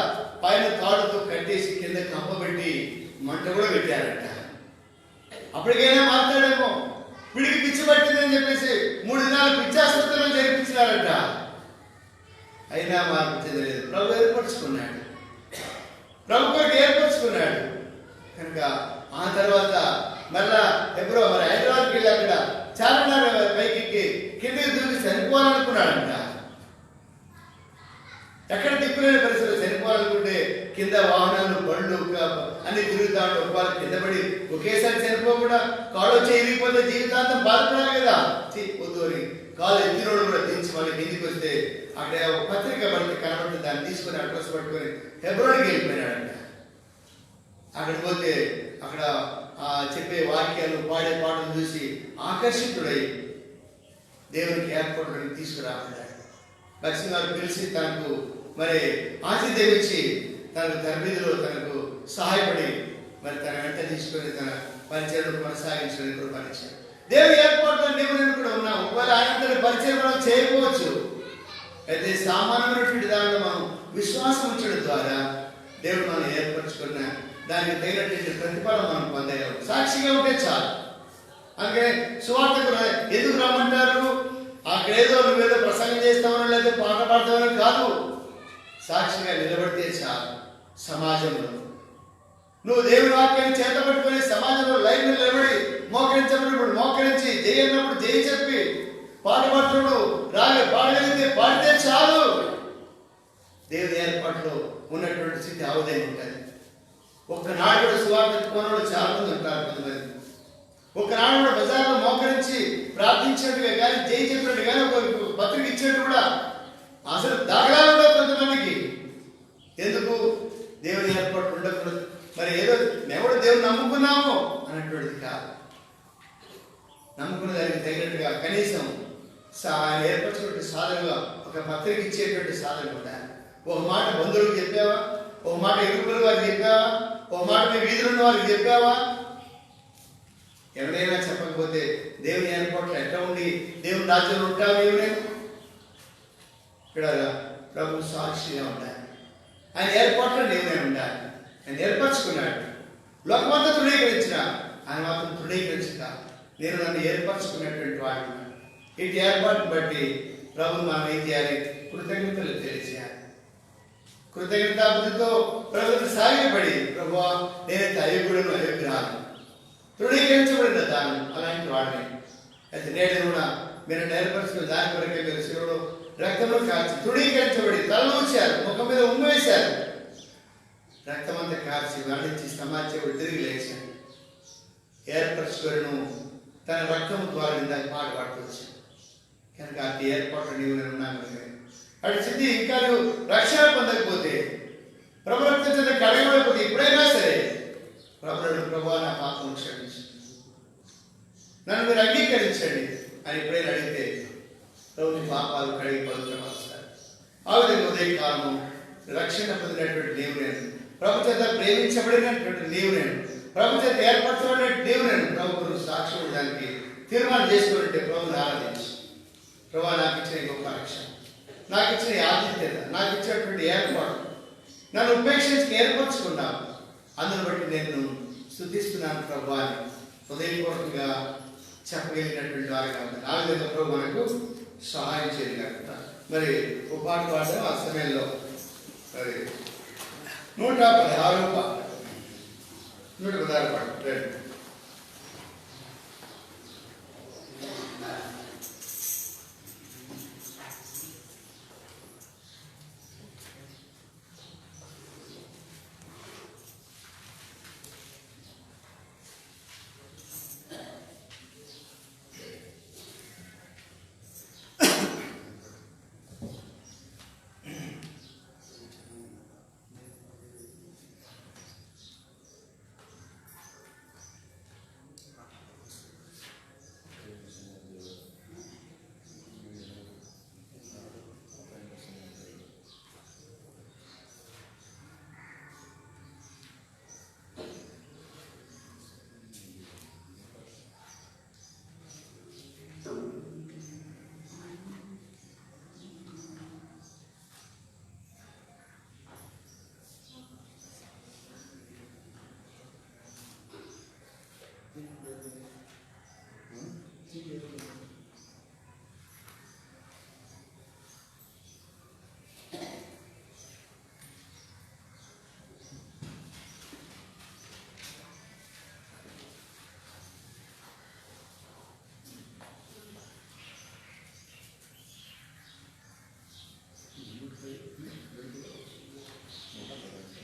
పైన తాడుతో కట్టేసి కింద కంపబెట్టి మంట కూడా పెట్టారంట. అప్పటికైనా మాట్లాడేమో వీడికి పిచ్చి పట్టిందని చెప్పేసి 3 దినాలు పిచ్చాసుపత్రిలో జరిపించినారంట. అయినా మార్పు చెందలేదు. ప్రభు ఏర్పరచుకున్నాడు, ప్రభు కొరకు ఏర్పరచుకున్నాడు కనుక ఆ తర్వాత మళ్ళా ఎప్పుడో మరి హైదరాబాద్కి వెళ్ళి అక్కడ చార్మినార్ పైకి కిందకి దూకి చనిపోవాలనుకున్నాడంట. ఎక్కడ దిక్కులేని పరిస్థితులు చనిపోవాలనుకుంటే కింద వాహనాలు బండ్లు అన్ని తిరుగుతా ఉంటే ఒకవేళ కింద పడి ఒకేసారి చనిపోకుండా కాళ్ళు వచ్చి ఎరిగిపోతే జీవితాంతం బాధపడాలి కదా. వద్దు అని కాలు ఎత్తినోడు కూడా దించి మళ్ళీ కిందికి వస్తే అక్కడ ఒక పత్రిక మనకి కనబడుతుంది. దాన్ని తీసుకొని అడ్రస్ పట్టుకొని హెబ్రోన్కి వెళ్ళిపోయినాడంట. అక్కడికి పోతే అక్కడ చెప్పే వాక్యాలు పాడే పాటలు చూసి ఆకర్షితుడై దేవునికి ఏర్పాటులోకి తీసుకురాబడ్డాడు. లక్ష్మి గారు పిలిచి తనకు మరి ఆతిథ్యమిచ్చి తనకు తరబిదిలో తనకు సహాయపడి మరి తన వెంట తీసుకొని తన పరిచయం కొనసాగించడానికి కూడా పనిచాడు. దేవుని ఏర్పాటులో నీవు నేను కూడా ఉన్నాం. ఒకవేళ ఆయన పరిచయం మనం చేయకపోవచ్చు, అయితే సామాన్యమైనటువంటి దానిలో మనం విశ్వాసం ఉంచడం ద్వారా దేవుడు మనం ఏర్పరచుకున్న దానికి తగినటువంటి ప్రతిఫలం మనం పొందగలం. సాక్షిగా ఉంటే చాలు. అందుకనే సువార్తకు ఎందుకు రమ్మంటారు? అక్కడేదో నువ్వేదో ప్రసంగం చేస్తామనో లేదా పాట పాడతామనో కాదు, సాక్షిగా నిలబడితే చాలు. సమాజంలో నువ్వు దేవుని వాక్యాన్ని చేత పట్టుకొని సమాజంలో లైన్ నిలబడి మోకరించబడినప్పుడు మోకరించి జై అన్నప్పుడు జై చెప్పి పాట పాడుతున్నప్పుడు పాడగలిగితే పాడితే చాలు. దేవుని ఏర్పాట్లో ఉన్నటువంటి స్థితి ఆవుదై ఉంటుంది. ఒక్కనాడు కూడా సువార్త కోనలో చాలా మంది ఉంటారు. కొంతమంది ఒక్కనాడు కూడా బజార్లో మోకరించి ప్రార్థించినట్టుగా కానీ జై చెప్పినట్టు కానీ ఒక పత్రిక ఇచ్చినట్టు కూడా అసలు దాఖలాలు ఉండవు కొంతమందికి. ఎందుకు? దేవుని ఏర్పాటు ఉండకూడదు. మరి ఏదో ఎవడు దేవుని నమ్ముకున్నాము అన్నటువంటిది కాదు. నమ్ముకున్న దానికి తగినట్టుగా కనీసం ఆయన ఏర్పరచినటువంటి సాధనగా ఒక పత్రిక ఇచ్చేటువంటి సాధన ఉండాలి. ఒక మాట బంధువులకు చెప్పావా? ఒక మాట ఇరుకుల వారికి చెప్పావా? ఒక మాట మీ వీధిలో ఉన్న వారికి చెప్పావా? ఎవరైనా చెప్పకపోతే దేవుని ఏర్పాట్లు ఎట్లా ఉండి దేవుని రాజ్యంలో ఉంటావు? ఎవరైనా ఇక్కడ ప్రభు సాక్షిగా ఉండాలి. ఆయన ఏర్పాట్లు దేవునే ఉండాలి. ఆయన ఏర్పరచుకున్నాడు. లోకమంతా తృణీకరించిన ఆయన మాత్రం తృణీకరించక నేను నన్ను ఏర్పరచుకున్నటువంటి వాడు. ఇటు ఏర్పాటును బట్టి ప్రభు మనం ఏం చేయాలి? కృతజ్ఞతలు తెలియజేయాలి. కృతజ్ఞతాబుద్ధితో ప్రభుత్వం సాగిపడి ప్రభువా నేనైతే అయోగ్యుడను అయోగ్యురాలు తృణీకరించబడిన దాన్ని అలాంటి వాడిని అయితే నేడు కూడా మీరు ఏర్పరచుకున్న దాని కొరకే మీరు శివుడు రక్తంలో కాల్చి తృణీకరించబడి తలనూచారు, ముఖం మీద ఉమ్మేశారు, రక్తమంతా కార్చి మరణించి సమాచారం తిరిగి లేచారు. ఏర్పరచుకోను తన రక్తం ద్వారా దాన్ని పాట పాడుకోవచ్చు కనుక అతి ఏర్పాటు నీవు నేను ఉన్నాను. అటు స్థితి ఇంకా నువ్వు రక్షణ పొందకపోతే ప్రభు రక్తం చేత కడగబడిపోతే ఇప్పుడైనా సరే ప్రభు నా పాపం క్షమించు, నన్ను మీరు అంగీకరించండి అని ఎప్పుడైనా అడిగితే ప్రభు నీ పాపాలు కడిగి పవిత్రపరుస్తారు. ఆ విధంగా ఉదయకాలము రక్షణ పొందినటువంటి నీవు నేను, ప్రభు చేత ప్రేమించబడినటువంటి నీవు నేను, ప్రభు చేత ఏర్పరచబడినటువంటి నీవు నేను ప్రభువును సాక్షి దానికి తీర్మానం చేసుకున్నట్టే ప్రభుని ఆరాధించి ప్రభు నాకు ఇచ్చిన గొప్ప రక్షణ, నాకు ఇచ్చిన ఆతిథ్యత, నాకు ఇచ్చినటువంటి ఏర్పాటు, నన్ను ఉపేక్షించి ఏర్పరచుకున్నాను, అందును బట్టి నేను స్తుతిస్తున్నాను ప్రభు అని హృదయపూర్వకంగా చెప్పగలిగినటువంటి వారిగా ఉంది. ఆ విధంగా ప్రభు మనకు సహాయం చేయగలుగుతా. మరి ఒక పాట పాడడం ఆ సమయంలో మరి 116 పాట 116 పాట రెండు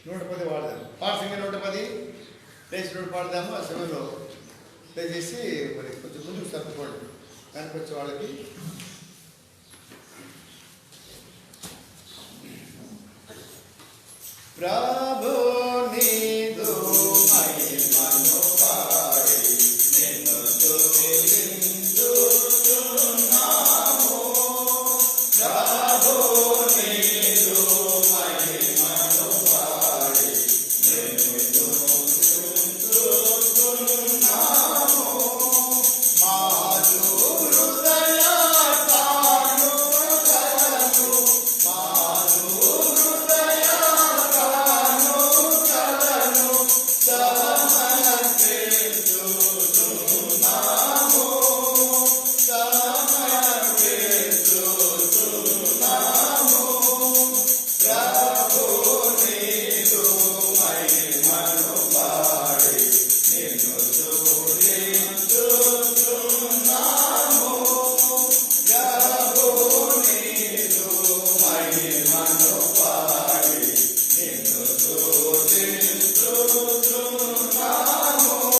110 వాడదాం. పాట సింగర్ 110 లేచి 100 పాడదాము. ఆ సమయంలో దయచేసి మరి కొంచెం ముందుకు సర్దుకోండి. వెనక వచ్చే వాళ్ళకి ప్రభు